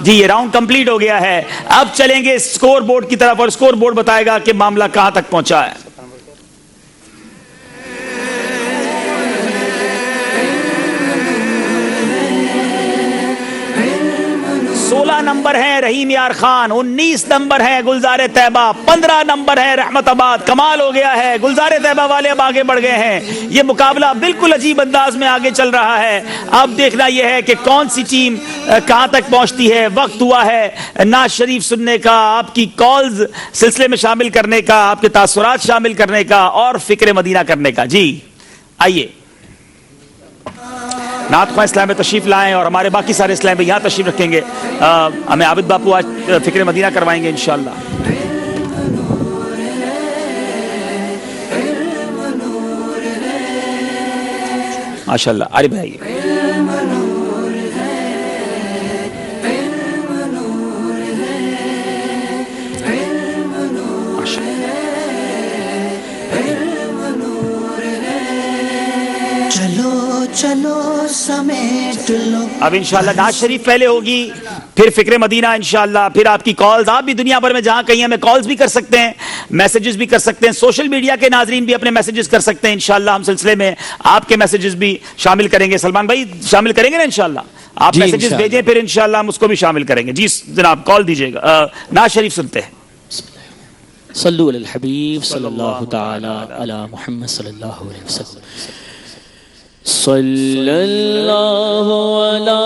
جی یہ راؤنڈ کمپلیٹ ہو گیا ہے. اب چلیں گے اسکور بورڈ کی طرف اور اسکور بورڈ بتائے گا کہ معاملہ کہاں تک پہنچا ہے. نمبر ہے رحیم یار خان, 19 نمبر ہے گلزار طیبہ, 15 نمبر ہے رحمت آباد. کمال ہو گیا ہے, گلزار طیبہ والے اب آگے بڑھ گئے ہیں. یہ مقابلہ بالکل عجیب انداز میں آگے چل رہا ہے. اب دیکھنا یہ ہے کہ کون سی ٹیم کہاں تک پہنچتی ہے. وقت ہوا ہے نعت شریف سننے کا, آپ کی کالز سلسلے میں شامل کرنے کا, آپ کے تاثرات شامل کرنے کا اور فکر مدینہ کرنے کا. جی آئیے نعت خواہ اسلام میں تشریف لائیں اور ہمارے باقی سارے اسلام میں یہاں تشریف رکھیں گے. ہمیں عابد باپو آج فکر مدینہ کروائیں گے انشاءاللہ. ماشاءاللہ عارف بھائی چلو سمیٹ لو. اب انشاءاللہ نعت شریف پہلے ہوگی, پھر فکر مدینہ انشاءاللہ, پھر آپ کی کالز. آپ بھی دنیا بھر میں جہاں کہیں ہمیں کالز بھی کر سکتے ہیں, میسیجز بھی کر سکتے ہیں. سوشل میڈیا کے ناظرین بھی اپنے میسیجز کر سکتے ہیں. انشاءاللہ ہم سلسلے میں آپ کے میسیجز بھی شامل کریں گے. سلمان بھائی شامل کریں گے نا انشاءاللہ؟ آپ میسیجز بھیجیں پھر انشاءاللہ ہم اس کو بھی شامل کریں گے. جی جناب کال دیجئے گا. نعت شریف سنتے ہیں. صلو علی الحبیب صلی اللہ تعالی علی محمد صلی اللہ علیہ وسلم. صلی اللہ علی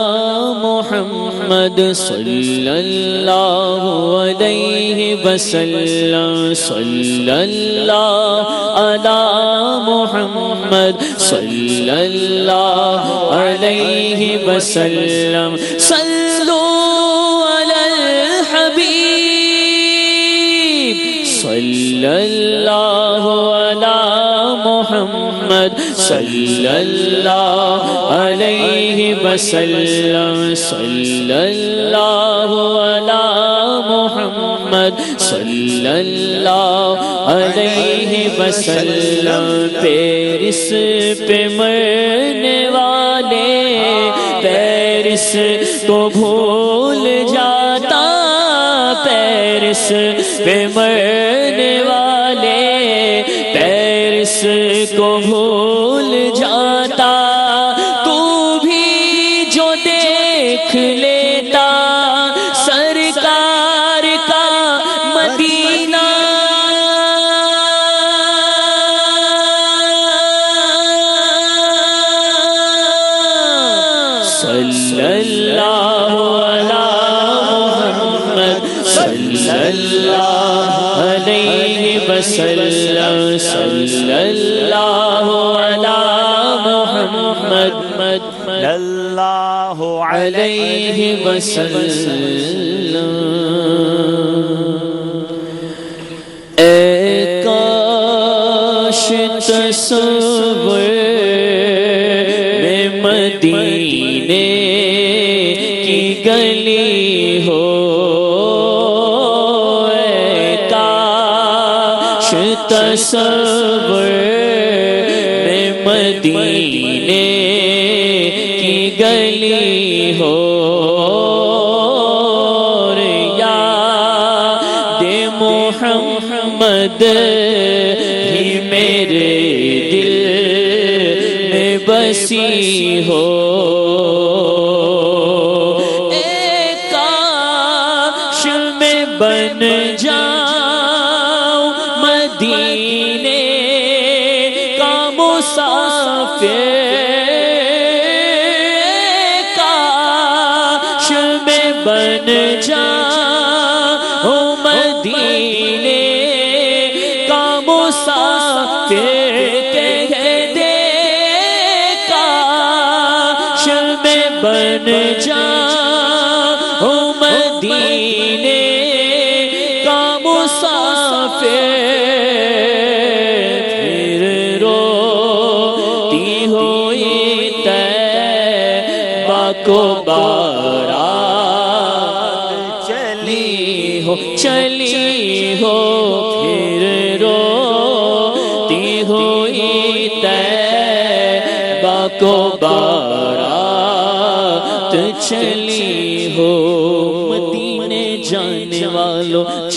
محمد صلی اللہ علیہ وسلم. صلی اللہ علی محمد صلی اللہ علیہ وسلم. صلو علی الحبیب صلی اللہ علی محمد صلی اللہ علیہ وسلم. صلی اللہ علی محمد صلی اللہ علیہ وسلم. پیرس پہ مرنے والے پیرس کو بھول جاتا, پیرس پہ مرنے والے پیرس کو بھول جاتا. تو بھی جو دیکھ لیتا سرکار کا مدینہ, صلی اللہ علی محمد صلی اللہ علیہ وسلم. صلی اللہ علی محمد صلی اللہ علیہ وسلم. اے کاش تصور میں مدینے کی گلی ہو, تصور میں مدینے کی گلی ہو, یاد محمد ہی میرے دل میں بسی ہو. اے کاش میں بن جاؤں مدینے کا مسافر, کاش میں بن جاؤں مدینے کا مسافر. کہہ دے کاش میں بن جاؤں مدینے کا مسافر. کو بارات چلی ہو پھر روتی ہوئی طیبہ کو بارات چلی ہو.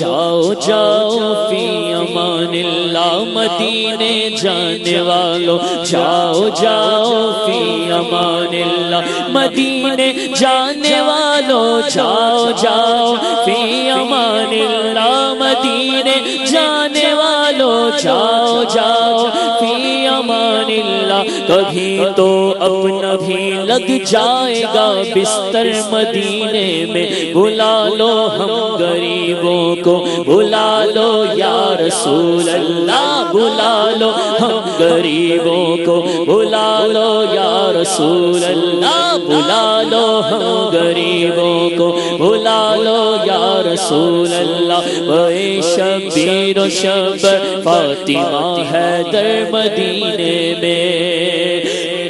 جاؤ جاؤ فی امان اللہ مدینے جانے والوں جاؤ جاؤ فی امان اللہ مدینے جانے والوں جاؤ جاؤ فی امان اللہ مدینے جانے والوں جاؤ جاؤ فی امان اللہ کبھی تو اپنا بھی لگ جائے گا بستر مدینے میں بلا لو ہم غریبوں کو بلا لو یا رسول اللہ بلا لو ہم غریبوں کو بلا لو یا رسول اللہ بلا لو ہم غریبوں کو بلا لو یا رسول اللہ اے شبیر و شبر فاطمہ حیدر مدینے میں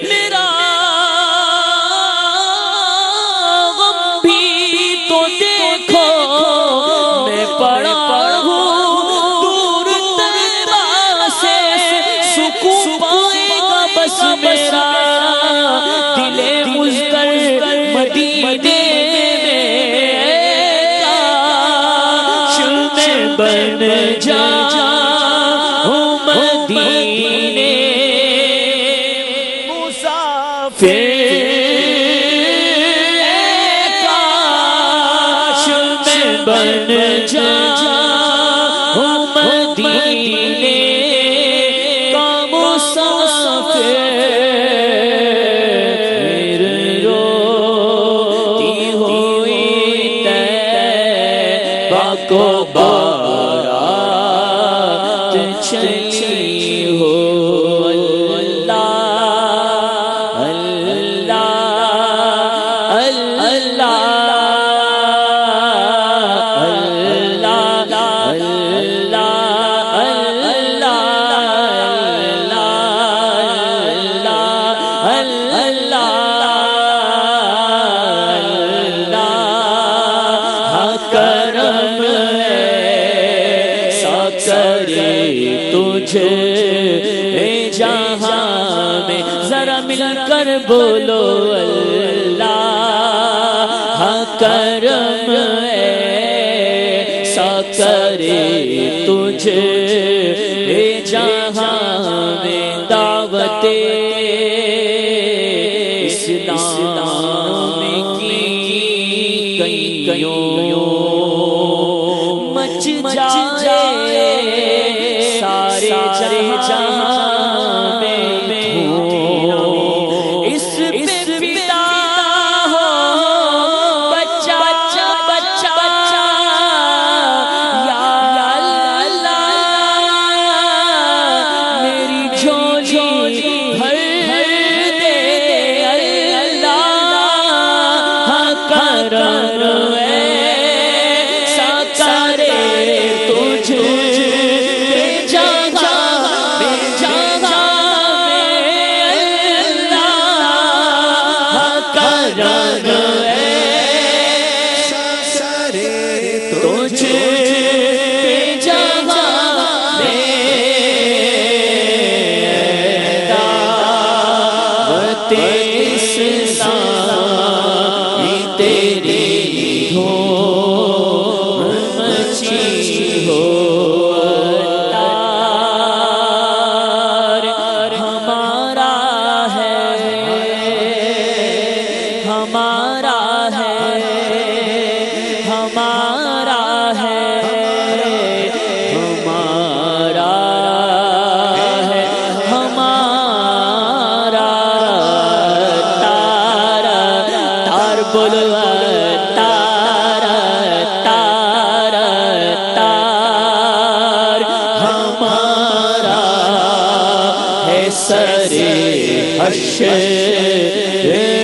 میرا غم بھی تو دیکھو میں پڑا ہوں دور تیرا سے سکون پائے گا بس میرا دل مزدر مدینے بن جاؤں مدینے مسافر کاش میں بن جاؤں مدینے کا مسافر روتی ہوئی طیبہ کو چلی ہو اللہ اللہ اللہ جہاں میں ذرا مل کر بولو اللہ کرم ایسا کرے تجھے جہاں میں دعوت اسلام کی کئیوں مچ جائے سارے جہاں میں اس پہ فدا ہو بچہ بچہ بچہ یا اللہ میری جھولی بھر دے اللہ کرم ایسا کرے تجھے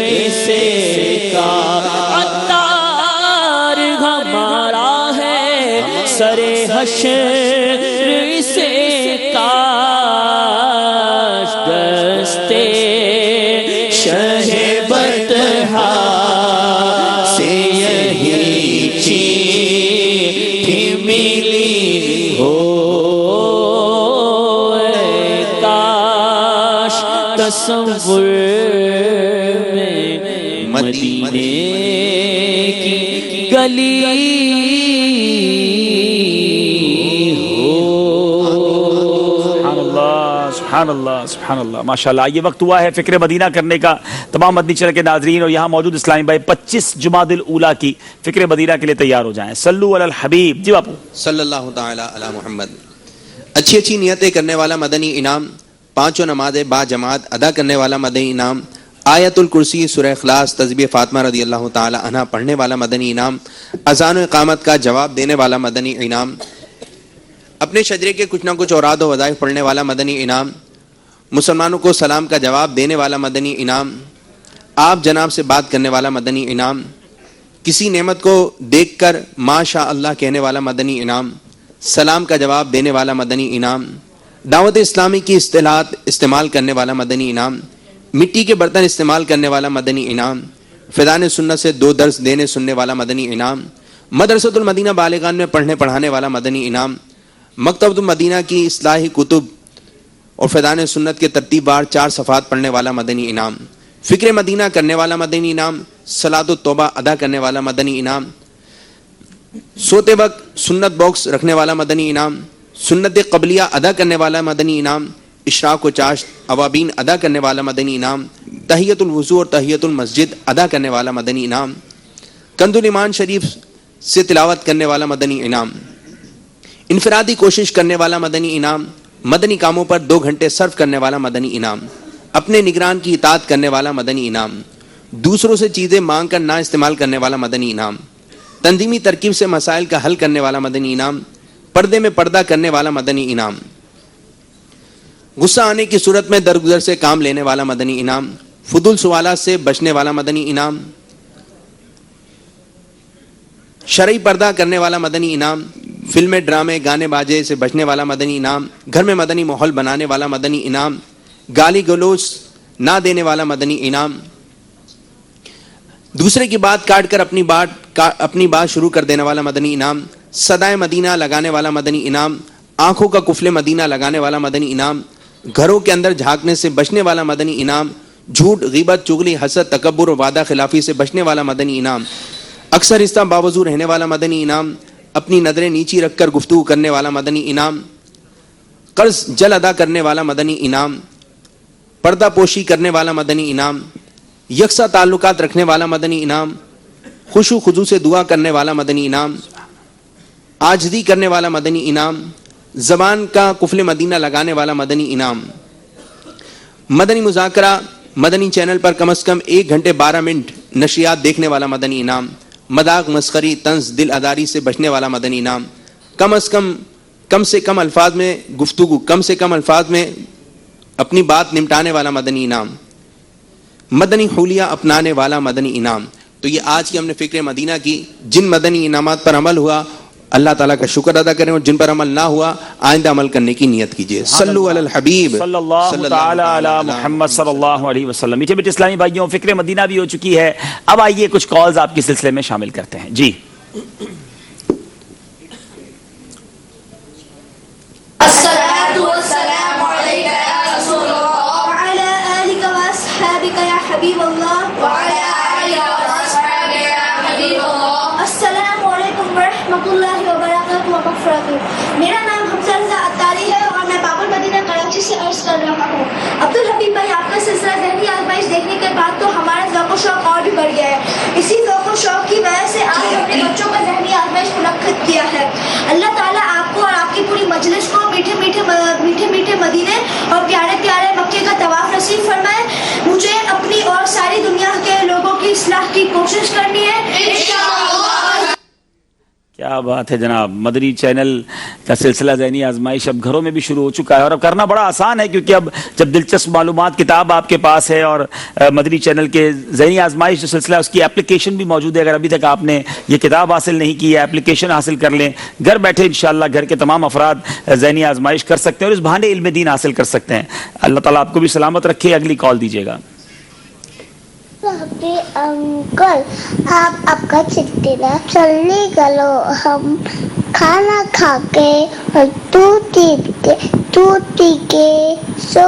اسے کا عطار ہمارا ہے سر حشر اسے کاش دستے شہ بطحا سے یہی چیٹھی ملی ہو کاش تصور مدینے کی گلی سبحان اللہ ماشاءاللہ. یہ وقت ہوا ہے فکر مدینہ کرنے کا. تمام مدنی چینل کے ناظرین اور یہاں موجود اسلامی بھائی 25 جمادی الاولیٰ کی فکر مدینہ کے لیے تیار ہو جائیں. صلو علی الحبیب. جی باپو. صلی اللہ تعالی علی محمد. اچھی اچھی نیتیں کرنے والا مدنی انعام, پانچوں نمازیں با جماعت ادا کرنے والا مدنی انعام, آیت الکرسی, سورہ اخلاص, تسبیح فاطمہ رضی اللہ تعالی عنہ پڑھنے والا مدنی انعام, اذان و اقامت کا جواب دینے والا مدنی انعام, اپنے شجرے کے کچھ نہ کچھ اوراد و وظائف پڑھنے والا مدنی انعام, مسلمانوں کو سلام کا جواب دینے والا مدنی انعام, آپ جناب سے بات کرنے والا مدنی انعام, کسی نعمت کو دیکھ کر ماشاء اللہ کہنے والا مدنی انعام, سلام کا جواب دینے والا مدنی انعام, دعوت اسلامی کی اصطلاحات استعمال کرنے والا مدنی انعام, مٹی کے برتن استعمال کرنے والا مدنی انعام, فیضان سنت سے 2 درس دینے سننے والا مدنی انعام, مدرسۃ المدینہ بالغان میں پڑھنے پڑھانے والا مدنی انعام, مکتبۃ المدینہ کی اصلاحی کتب اور فیضان سنت کے ترتیب وار 4 صفحات پڑھنے والا مدنی انعام, فکر مدینہ کرنے والا مدنی انعام, صلاۃ التوبہ ادا کرنے والا مدنی انعام, سوتے وقت سنت باکس رکھنے والا مدنی انعام, سنت قبلیہ ادا کرنے والا مدنی انعام, اشراق و چاشت اوابین ادا کرنے والا مدنی انعام, تحیت الوضو اور تحیت المسجد ادا کرنے والا مدنی انعام, کنز الایمان شریف سے تلاوت کرنے والا مدنی انعام, انفرادی کوشش کرنے والا مدنی انعام, مدنی کاموں پر 2 گھنٹے صرف کرنے والا مدنی انعام, اپنے نگران کی اطاعت کرنے والا مدنی انعام, دوسروں سے چیزیں مانگ کر نہ استعمال کرنے والا مدنی انعام, تنظیمی ترکیب سے مسائل کا حل کرنے والا مدنی انعام, پردے میں پردہ کرنے والا مدنی انعام, غصہ آنے کی صورت میں درگزر سے کام لینے والا مدنی انعام, فضول سوالات سے بچنے والا مدنی انعام, شرعی پردہ کرنے والا مدنی انعام, فلمیں ڈرامے گانے باجے سے بچنے والا مدنی انعام, گھر میں مدنی ماحول بنانے والا مدنی انعام, گالی گلوچ نہ دینے والا مدنی انعام, دوسرے کی بات کاٹ کر اپنی بات شروع کر دینے والا مدنی انعام, صدائے مدینہ لگانے والا مدنی انعام, آنکھوں کا قفل مدینہ لگانے والا مدنی انعام, گھروں کے اندر جھانکنے سے بچنے والا مدنی انعام, جھوٹ غیبت چغلی حسد تکبر اور وعدہ خلافی سے بچنے والا مدنی انعام, اکثر رشتہ باوضو رہنے والا مدنی انعام, اپنی نظریں نیچی رکھ کر گفتگو کرنے والا مدنی انعام, قرض جل ادا کرنے والا مدنی انعام, پردہ پوشی کرنے والا مدنی انعام, یکساں تعلقات رکھنے والا مدنی انعام, خشوع خضوع سے دعا کرنے والا مدنی انعام, عاجزی کرنے والا مدنی انعام, زبان کا قفل مدینہ لگانے والا مدنی انعام, مدنی مذاکرہ مدنی چینل پر کم از کم 1 گھنٹے 12 منٹ نشریات دیکھنے والا مدنی انعام, مذاق مسخری طنز دل اداری سے بچنے والا مدنی انعام, کم سے کم الفاظ میں گفتگو, کم سے کم الفاظ میں اپنی بات نمٹانے والا مدنی انعام, مدنی حولیہ اپنانے والا مدنی انعام. تو یہ آج کی ہم نے فکر مدینہ کی. جن مدنی انعامات پر عمل ہوا اللہ تعالیٰ کا شکر ادا کریں, اور جن پر عمل نہ ہوا آئندہ عمل کرنے کی نیت کیجیے. صلو علی الحبیب صلی اللہ تعالی علی محمد صلی اللہ علیہ وسلم. میٹھے میٹھے اسلامی بھائیوں, فکر مدینہ بھی ہو چکی ہے. اب آئیے کچھ کالز آپ کے سلسلے میں شامل کرتے ہیں. جی میرا نام حمزہ رضا اتاری ہے اور میں باب المدینہ کراچی سے عرض کر رہا ہوں. عبدالحبیب بھائی, آپ کا سلسلہ ذہنی آزمائش دیکھنے کے بعد تو ہمارا ذوق و شوق اور بھی بڑھ گیا ہے. اسی ذوق و شوق کی وجہ سے آج اپنے بچوں کا ذہنی آزمائش منعقد کیا ہے. اللہ تعالیٰ آپ کو اور آپ کی پوری مجلس کو میٹھے میٹھے مدینے اور پیارے پیارے مکے کا طواف نصیب فرمائے. مجھے اپنی اور ساری دنیا کے لوگوں کی اصلاح کی کوشش کرنی ہے انشاءاللہ. کیا بات ہے جناب. مدنی چینل کا سلسلہ ذہنی آزمائش اب گھروں میں بھی شروع ہو چکا ہے, اور اب کرنا بڑا آسان ہے, کیونکہ اب جب دلچسپ معلومات کتاب آپ کے پاس ہے, اور مدنی چینل کے ذہنی آزمائش جو سلسلہ ہے اس کی اپلیکیشن بھی موجود ہے. اگر ابھی تک آپ نے یہ کتاب حاصل نہیں کی ہے, اپلیکیشن حاصل کر لیں. گھر بیٹھے انشاءاللہ گھر کے تمام افراد ذہنی آزمائش کر سکتے ہیں اور اس بہانے علم دین حاصل کر سکتے ہیں. اللہ تعالیٰ آپ کو بھی سلامت رکھے. اگلی کال دیجیے گا. انکل آپ کا چٹیلا چلنے گلو, ہم کھانا کھا کے اور دودھ پی کے سو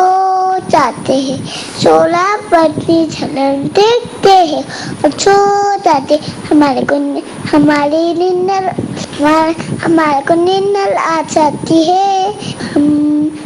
جاتے ہیں. 16 بڑی جھلن دیکھتے ہیں اور سو جاتے. ہمارے کو نیند آ جاتی ہے.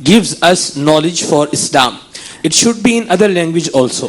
gives us knowledge for Islam. it should be in other language also.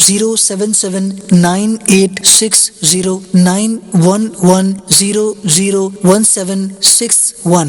07798600911001761.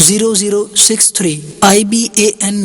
0063. IBAN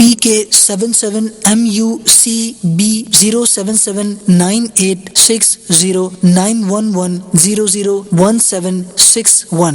PK77MUCB 07798609110001761.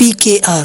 PKR.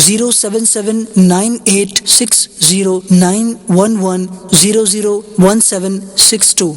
07798609110001762.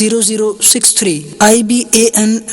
0063. IBAN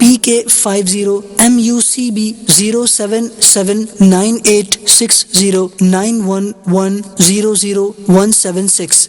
PK50MUCB 07798609110001761.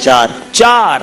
4।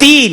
3।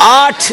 8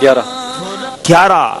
11।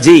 جی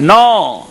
9।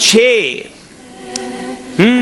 6।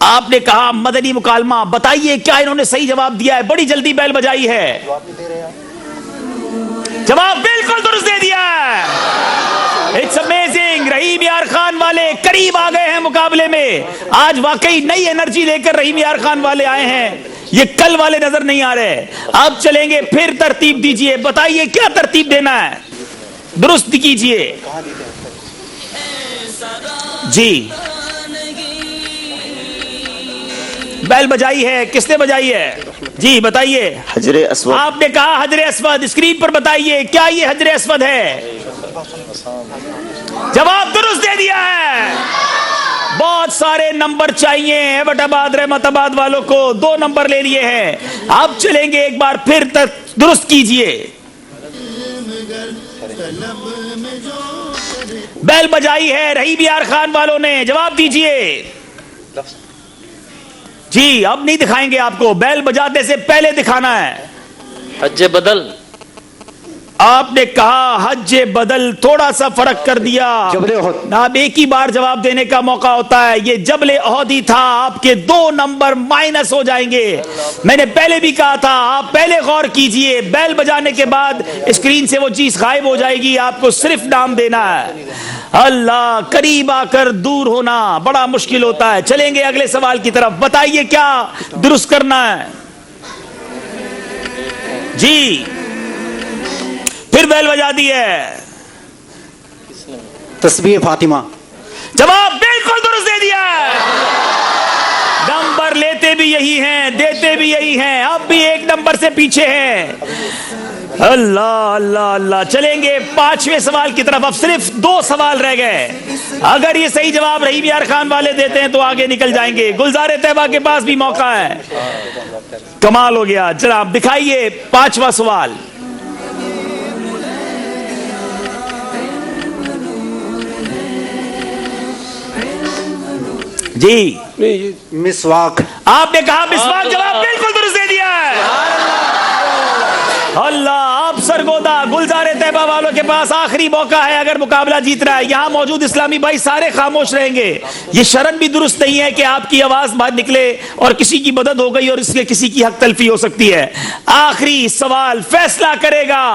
آپ نے کہا مدنی مکالمہ، بتائیے کیا انہوں نے صحیح جواب دیا ہے؟ بڑی جلدی بیل بجائی ہے، جواب بالکل درست دے دیا ہے. It's amazing. رحیم یار خان والے قریب آ گئے ہیں مقابلے میں. آج واقعی نئی انرجی لے کر رحیم یار خان والے آئے ہیں، یہ کل والے نظر نہیں آ رہے. اب چلیں گے، پھر ترتیب دیجئے، بتائیے کیا ترتیب دینا ہے، درست کیجئے. جی بیل بجائی ہے، کس نے بجائی ہے؟ جی بتائیے. حجر اسود. آپ نے کہا حجر اسود. اسکرین پر بتائیے کیا یہ حجر اسود ہے؟ جواب درست دے دیا ہے. بہت سارے نمبر چاہیے ایبٹ آباد رحمت آباد والوں کو، 2 نمبر لے لیے ہیں. آپ چلیں گے ایک بار پھر درست کیجئے. بیل بجائی ہے رحیم یار خان والوں نے، جواب دیجئے. جی اب نہیں دکھائیں گے آپ کو، بیل بجاتے سے پہلے دکھانا ہے. حج بدل. آپ نے کہا حج بدل، تھوڑا سا فرق کر دیا. اب ایک ہی بار جواب دینے کا موقع ہوتا ہے. یہ جبل احد ہی تھا. آپ کے 2 نمبر مائنس ہو جائیں گے. میں نے پہلے بھی کہا تھا، آپ پہلے غور کیجئے. بیل بجانے کے بعد اسکرین سے وہ چیز غائب ہو جائے گی، آپ کو صرف نام دینا ہے. اللہ، قریب آ کر دور ہونا بڑا مشکل ہوتا ہے. چلیں گے اگلے سوال کی طرف. بتائیے کیا درست کرنا ہے. جی پھر بیل بجا دی ہے. تسبیح فاطمہ. جواب بالکل درست دے دیا ہے. نمبر لیتے بھی یہی ہیں، دیتے بھی یہی ہیں. اب بھی 1 نمبر سے پیچھے ہیں. اللہ اللہ اللہ. چلیں گے 5ویں سوال کی طرف. اب صرف 2 سوال رہ گئے. اگر یہ صحیح جواب رحیم یار خان والے دیتے ہیں تو آگے نکل جائیں گے. گلزار طیبہ کے پاس بھی موقع ہے. کمال ہو گیا. جناب دکھائیے 5واں سوال. جی مسواک. آپ نے کہا مسواک، جواب بالکل درست دے دیا ہے. اللہ، آپ سرگودا. گلزار طیبہ والوں کے پاس آخری موقع ہے اگر مقابلہ جیتنا ہے. یہاں موجود اسلامی بھائی سارے خاموش رہیں گے. یہ شرن بھی درست نہیں ہے کہ آپ کی آواز باہر نکلے اور کسی کی مدد ہو گئی اور اس لیے کسی کی حق تلفی ہو سکتی ہے. آخری سوال فیصلہ کرے گا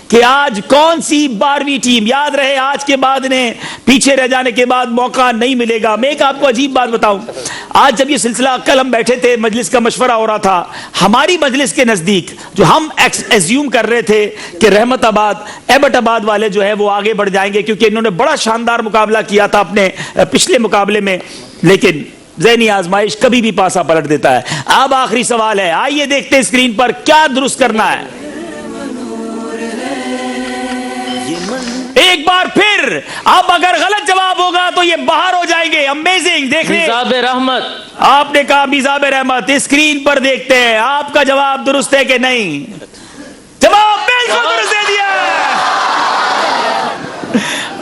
کہ آج کون سی 12ویں ٹیم. یاد رہے آج کے بعد انہیں پیچھے رہ جانے کے بعد موقع نہیں ملے گا. میں ایک آپ کو عجیب بات بتاؤں. آج جب یہ سلسلہ، کل ہم بیٹھے تھے، مجلس کا مشورہ ہو رہا تھا. ہماری مجلس کے نزدیک جو ہم ایزیوم کر رہے تھے کہ رحمت آباد ایبٹ آباد والے جو ہے وہ آگے بڑھ جائیں گے، کیونکہ انہوں نے بڑا شاندار مقابلہ کیا تھا اپنے پچھلے مقابلے میں، لیکن ذہنی آزمائش کبھی بھی پاسا پلٹ دیتا ہے. اب آخری سوال ہے. آئیے دیکھتے ہیں اسکرین پر کیا درست کرنا ہے. ایک بار پھر. اب اگر غلط جواب ہوگا تو یہ باہر ہو جائیں گے. امیزنگ. دیکھ رہے میزاب رحمت. آپ نے کہا میزاب رحمت. اسکرین پر دیکھتے ہیں آپ کا جواب درست ہے کہ نہیں. جواب بالکل درست دے دیا.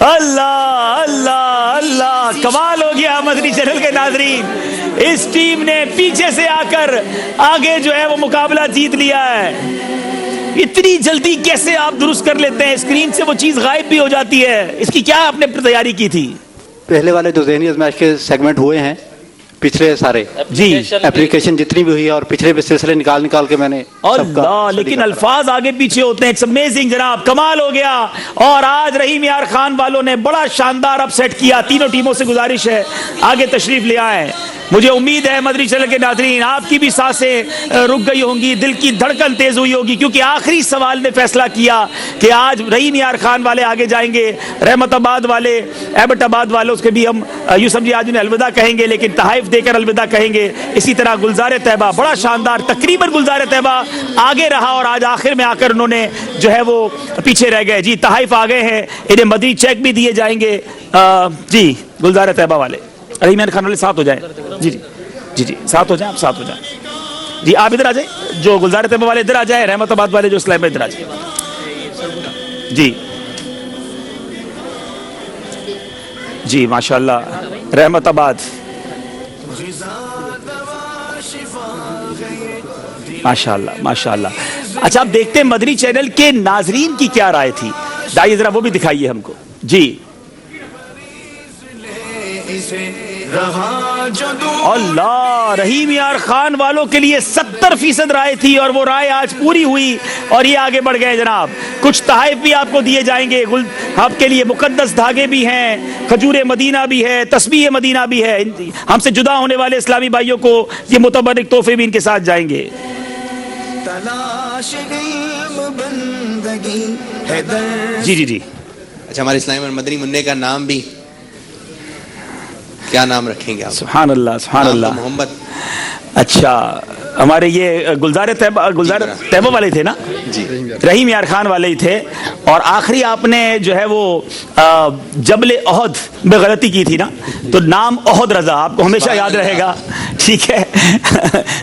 اللہ اللہ اللہ. کمال ہو گیا مدنی چینل کے ناظرین. اس ٹیم نے پیچھے سے آ کر آگے جو ہے وہ مقابلہ جیت لیا ہے. اتنی جلدی کیسے آپ درست کر لیتے ہیں؟ اسکرین سے وہ چیز غائب بھی ہو جاتی ہے. اس کی کیا آپ نے تیاری کی تھی؟ پہلے والے جو ذہنی آزمائش کے سیگمنٹ ہوئے ہیں پچھلے سارے، جی اپلیکیشن جتنی بھی ہوئی ہے اور پچھلے بھی سلسلے نکال کے میں نے اللہ. لیکن الفاظ آگے پیچھے ہوتے ہیں. اٹس امیزنگ جناب. کمال ہو گیا. اور آج رحیم یار خان والوں نے بڑا شاندار اپ سیٹ کیا. تینوں ٹیموں سے گزارش ہے آگے تشریف لے آئیں. مجھے امید ہے مدنی چینل کے ناظرین آپ کی بھی سانسیں رک گئی ہوں گی، دل کی دھڑکن تیز ہوئی ہوگی، کیونکہ آخری سوال نے فیصلہ کیا کہ آج رحیم یار خان والے آگے جائیں گے. رحمت آباد والے، ایبٹ آباد والوں کے بھی ہم یوں سمجھے آج انہیں الوداع کہیں گے، لیکن تحائف دے کر الوداع کہیں گے. اسی طرح گلزار طیبہ بڑا شاندار، تقریباً گلزار طیبہ آگے رہا اور آج آخر میں آ کر انہوں نے جو ہے وہ پیچھے رہ گئے. جی تحائف آ گئے ہیں، انہیں مدنی چیک بھی دیے جائیں گے. جی گلزار طیبہ والے، رحیم یار خان والے ساتھ ہو جائیں. جی جی جی جی ساتھ ہو جائیں، آپ ساتھ ہو جائیں. جی آپ ادھر آ جائیں، جو گلزار طیبہ والے ادھر آ جائیں، رحمت آباد والے جو اسلام ادھر آ جائیں. جی جی ماشاءاللہ. رحمت آباد ماشاءاللہ ماشاءاللہ. اچھا آپ دیکھتے ہیں مدنی چینل کے ناظرین کی کیا رائے تھی. دائیے ذرا وہ بھی دکھائیے ہم کو. جی اللہ، رحیم یار خان والوں کے لیے 70% رائے تھی اور وہ رائے آج پوری ہوئی اور یہ آگے بڑھ گئے جناب. کچھ تحائف بھی آپ کو دیے جائیں گے. آپ کے لیے مقدس دھاگے بھی ہیں، کھجور مدینہ بھی ہے، تسبیح مدینہ بھی ہے. ہم سے جدا ہونے والے اسلامی بھائیوں کو یہ متبرک تحفے بھی ان کے ساتھ جائیں گے. جی جی جی. اچھا، ہمارے اسلامی مدنی منع کا نام بھی کیا نام رکھیں گے آپ؟ سبحان اللہ سبحان اللہ. محمد. اچھا، ہمارے یہ گلزار طیبہ والے تھے نا جی، رحیم یار خان والے ہی تھے. اور آخری آپ نے جو ہے وہ جبل احد میں غلطی کی تھی نا، تو نام احد رضا آپ کو ہمیشہ یاد رہے گا. ٹھیک ہے،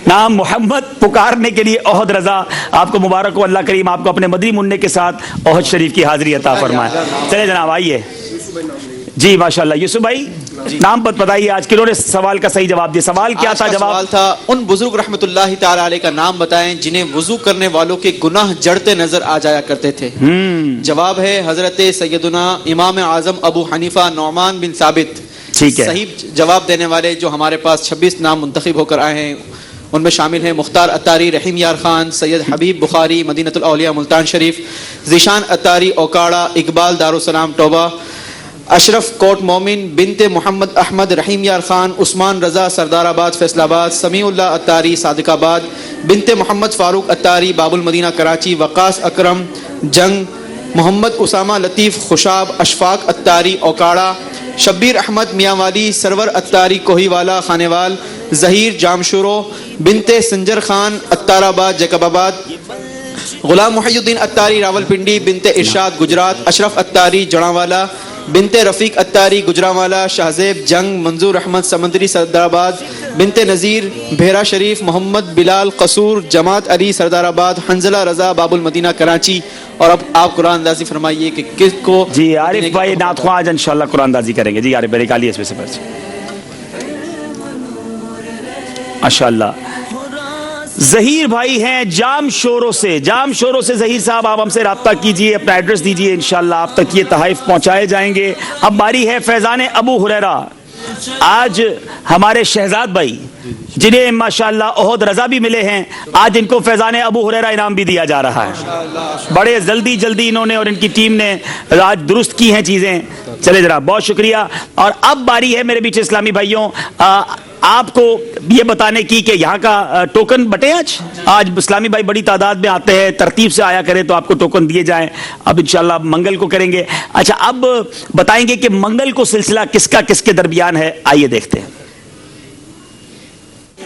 نام محمد پکارنے کے لیے احد رضا. آپ کو مبارک ہو، اللہ کریم آپ کو اپنے مدنی منع کے ساتھ احد شریف کی حاضری عطا فرمائے. چلے جناب آئیے. جی ماشاء اللہ. یوسف بھائی نام بتائیے، آج کنہوں نے سوال کا صحیح جواب دیا؟ سوال کیا تھا؟ سوال تھا ان بزرگ رحمت اللہ تعالی علیہ کا نام بتائیں جنہیں وضو کرنے والوں کے گناہ جڑتے نظر آ جایا کرتے تھے. جواب ہے حضرت سیدنا امام اعظم ابو حنیفہ نعمان بن ثابت. ٹھیک ہے، صحیح جواب دینے والے جو ہمارے پاس 26 نام منتخب ہو کر آئے ہیں ان میں شامل ہیں مختار اتاری رحیم یار خان، سید حبیب بخاری مدینۃ الاولیاء ملتان شریف، ذیشان اتاری اوکاڑا، اقبال دارالسلام ٹوبہ، اشرف کوٹ مومن، بنت محمد احمد رحیم یار خان، عثمان رضا سردار آباد فیصل آباد، سمیع اللہ اتاری صادق آباد، بنت محمد فاروق اتاری باب المدینہ کراچی، وقاص اکرم جنگ، محمد اسامہ لطیف خوشاب، اشفاق اتاری اوکاڑا، شبیر احمد میاں والی، سرور اتاری کوہی والا خانیوال، ظہیر جامشورو، بنت سنجر خان اتار آباد جیکب آباد، غلام محی الدین اتاری راولپنڈی، بنت ارشاد گجرات، اشرف اتاری جڑاوالا، بنت رفیق اتاری گجرانوالا، شہزیب جنگ، منظور احمد سمندری سردار آباد، بنت نذیر بھیرا شریف، محمد بلال قصور، جماعت علی سردار آباد، حنزلہ رضا باب المدینہ کراچی. اور اب آپ قرآن اندازی فرمائیے کہ کس کو. جی عارف بھائی نعت خواں آج انشاءاللہ قرآن اندازی کریں گے. جی عارف بھائی نکالیے اس میں سے پرچی. ماشاءاللہ. ظہیر بھائی ہیں جام شوروں سے. جام شوروں سے ظہیر صاحب آپ ہم سے رابطہ کیجئے، اپنا ایڈریس دیجئے، انشاءاللہ آپ تک یہ تحائف پہنچائے جائیں گے. اب باری ہے فیضان ابو ہریرہ. آج ہمارے شہزاد بھائی جنہیں ماشاءاللہ احد رضا بھی ملے ہیں، آج ان کو فیضان ابو ہریرہ انعام بھی دیا جا رہا ہے. بڑے جلدی انہوں نے اور ان کی ٹیم نے آج درست کی ہیں چیزیں. چلے جناب بہت شکریہ. اور اب باری ہے میرے بیچ اسلامی بھائیوں آپ کو یہ بتانے کی کہ یہاں کا ٹوکن بٹے. آج اسلامی بھائی بڑی تعداد میں آتے ہیں، ترتیب سے آیا کریں تو آپ کو ٹوکن دیے جائیں. اب انشاءاللہ منگل کو کریں گے. اچھا اب بتائیں گے کہ منگل کو سلسلہ کس کا کس کے درمیان ہے، آئیے دیکھتے ہیں.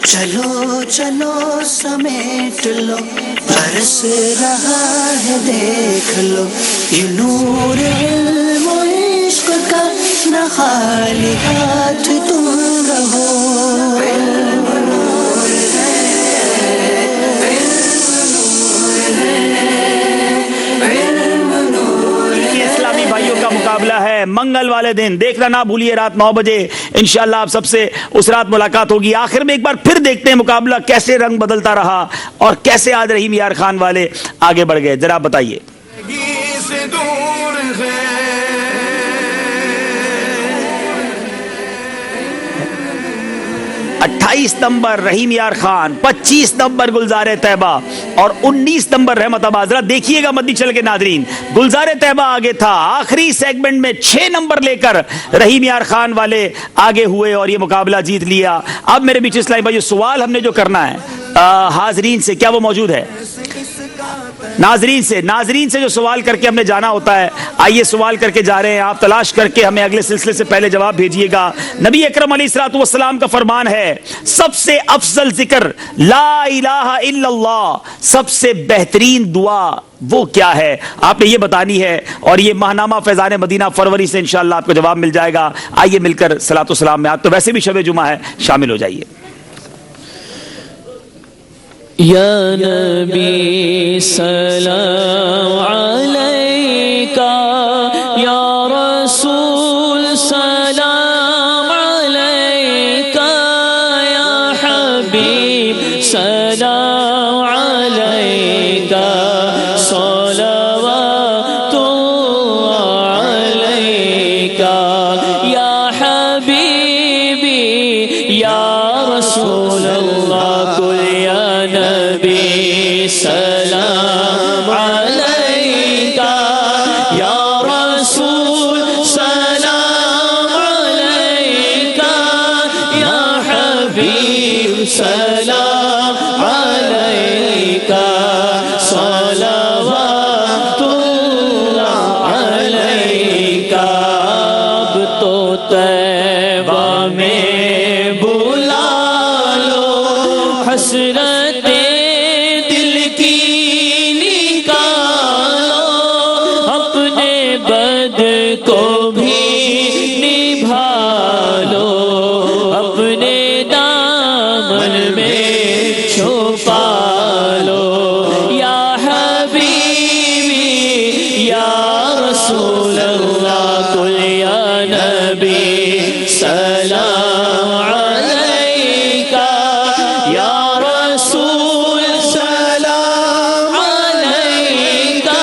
چلو چلو سمیٹ لو، برس رہا ہے دیکھ لو، یہ نور علم و عشق کا نہ خالی ہاتھ تم رہو. اسلامی بھائیوں کا مقابلہ ہے منگل والے دن. دیکھنا نہ بھولیے رات 9 بجے انشاءاللہ آپ سب سے اس رات ملاقات ہوگی. آخر میں ایک بار پھر دیکھتے ہیں مقابلہ کیسے رنگ بدلتا رہا اور کیسے آج رحیم یار خان والے آگے بڑھ گئے. ذرا بتائیے. 28 نمبر رحیم یار خان، 25 نمبر گلزار طیبہ اور 19 نمبر رحمت آباد. ذرا دیکھیے گا مدنی چل کے ناظرین، گلزار طیبہ آگے تھا، آخری سیگمنٹ میں 6 نمبر لے کر رحیم یار خان والے آگے ہوئے اور یہ مقابلہ جیت لیا. اب میرے بیچ اسلامی بھائیو سوال ہم نے جو کرنا ہے حاضرین سے، کیا وہ موجود ہے؟ ناظرین سے جو سوال کر کے ہم نے جانا ہوتا ہے، آئیے سوال کر کے جا رہے ہیں. آپ تلاش کر کے ہمیں اگلے سلسلے سے پہلے جواب بھیجیے گا. نبی اکرم علیہ الصلوۃ والسلام کا فرمان ہے سب سے افضل ذکر لا الہ الا اللہ، سب سے بہترین دعا وہ کیا ہے آپ نے یہ بتانی ہے. اور یہ ماہنامہ فیضان مدینہ فروری سے انشاءاللہ آپ کو جواب مل جائے گا. آئیے مل کر صلاۃ و سلام میں، آپ تو ویسے بھی شب جمعہ ہے، شامل ہو جائیے. یا نبی سلام علیکہ، یا رسول سلام علیکہ، یا حبیب سلام علیکہ، صلوات اللہ علیکہ، یا حبیبی طیبہ میں بلا لو حسرت دل کی نکالو اپنے بد کو بھی نبھا لو اپنے دامن میں چھپا لو یا حبیبی یا رسول اللہ قل یا نبی سلام علیکہ یا رسول سلام علیکہ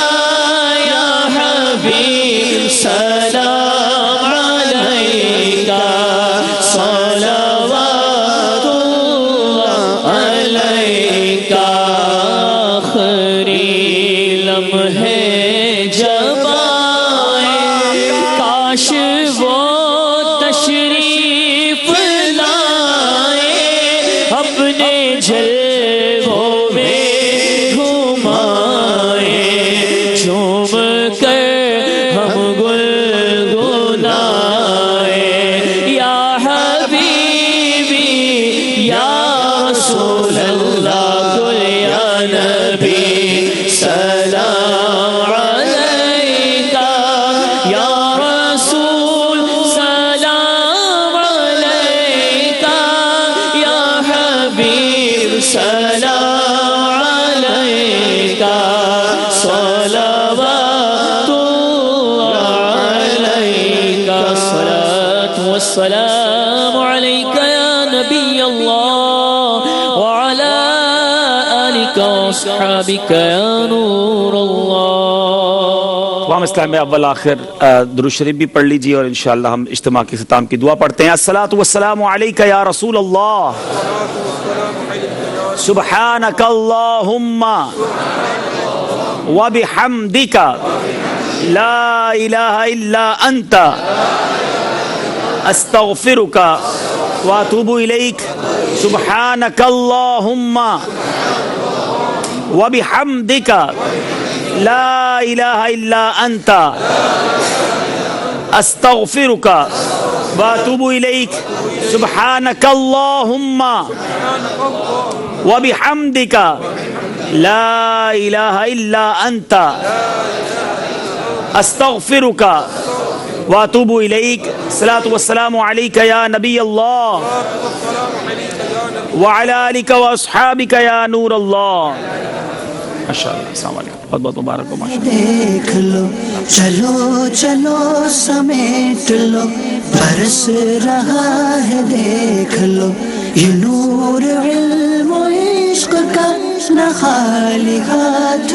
یا حبیب سلام علیکہ صلوات اللہ علیکہ آخری لمحے جب آئے کاش وہ تشریف لائے اپنے جلووں میں گھمائے جھوم کر ہم گنگنائے یا حبیبی یا رسول اللہ قل یا نبی سلام علیکہ یا رسول سلام علیکہ یا حبیب سلام علیکہ صلوات اللہ علیکہ الصلاة والسلام علیکہ یا نبی اللہ وعلی آلک واصحابک یا نور اللہ. تمام اسلام میں اول آخر درود شریف بھی پڑھ لیجیے اور انشاءاللہ ہم اجتماع کے اختتام کی دعا پڑھتے ہیں. الصلاۃ والسلام علیک یا رسول اللہ سبحانک اللہم وبحمدک لا الہ الا انت استغفرک واتوب الیک سبحانک اللہم وبحمدک لا الہ الا انت استغفرک واتوب الیک سبحانک اللہم وبحمدک لا الہ الا انت استغفرک واتوب الیک. الصلاۃ والسلام علیک یا نبی اللہ وعلی آلک واصحابک یا نور اللہ. ماشاءاللہ. السلام علیکم. بہت بہت مبارک ہو. دیکھ لو چلو چلو سمیٹ لو برس رہا ہے دیکھ لو یہ نور علم و عشق کا نہ خالی ہاتھ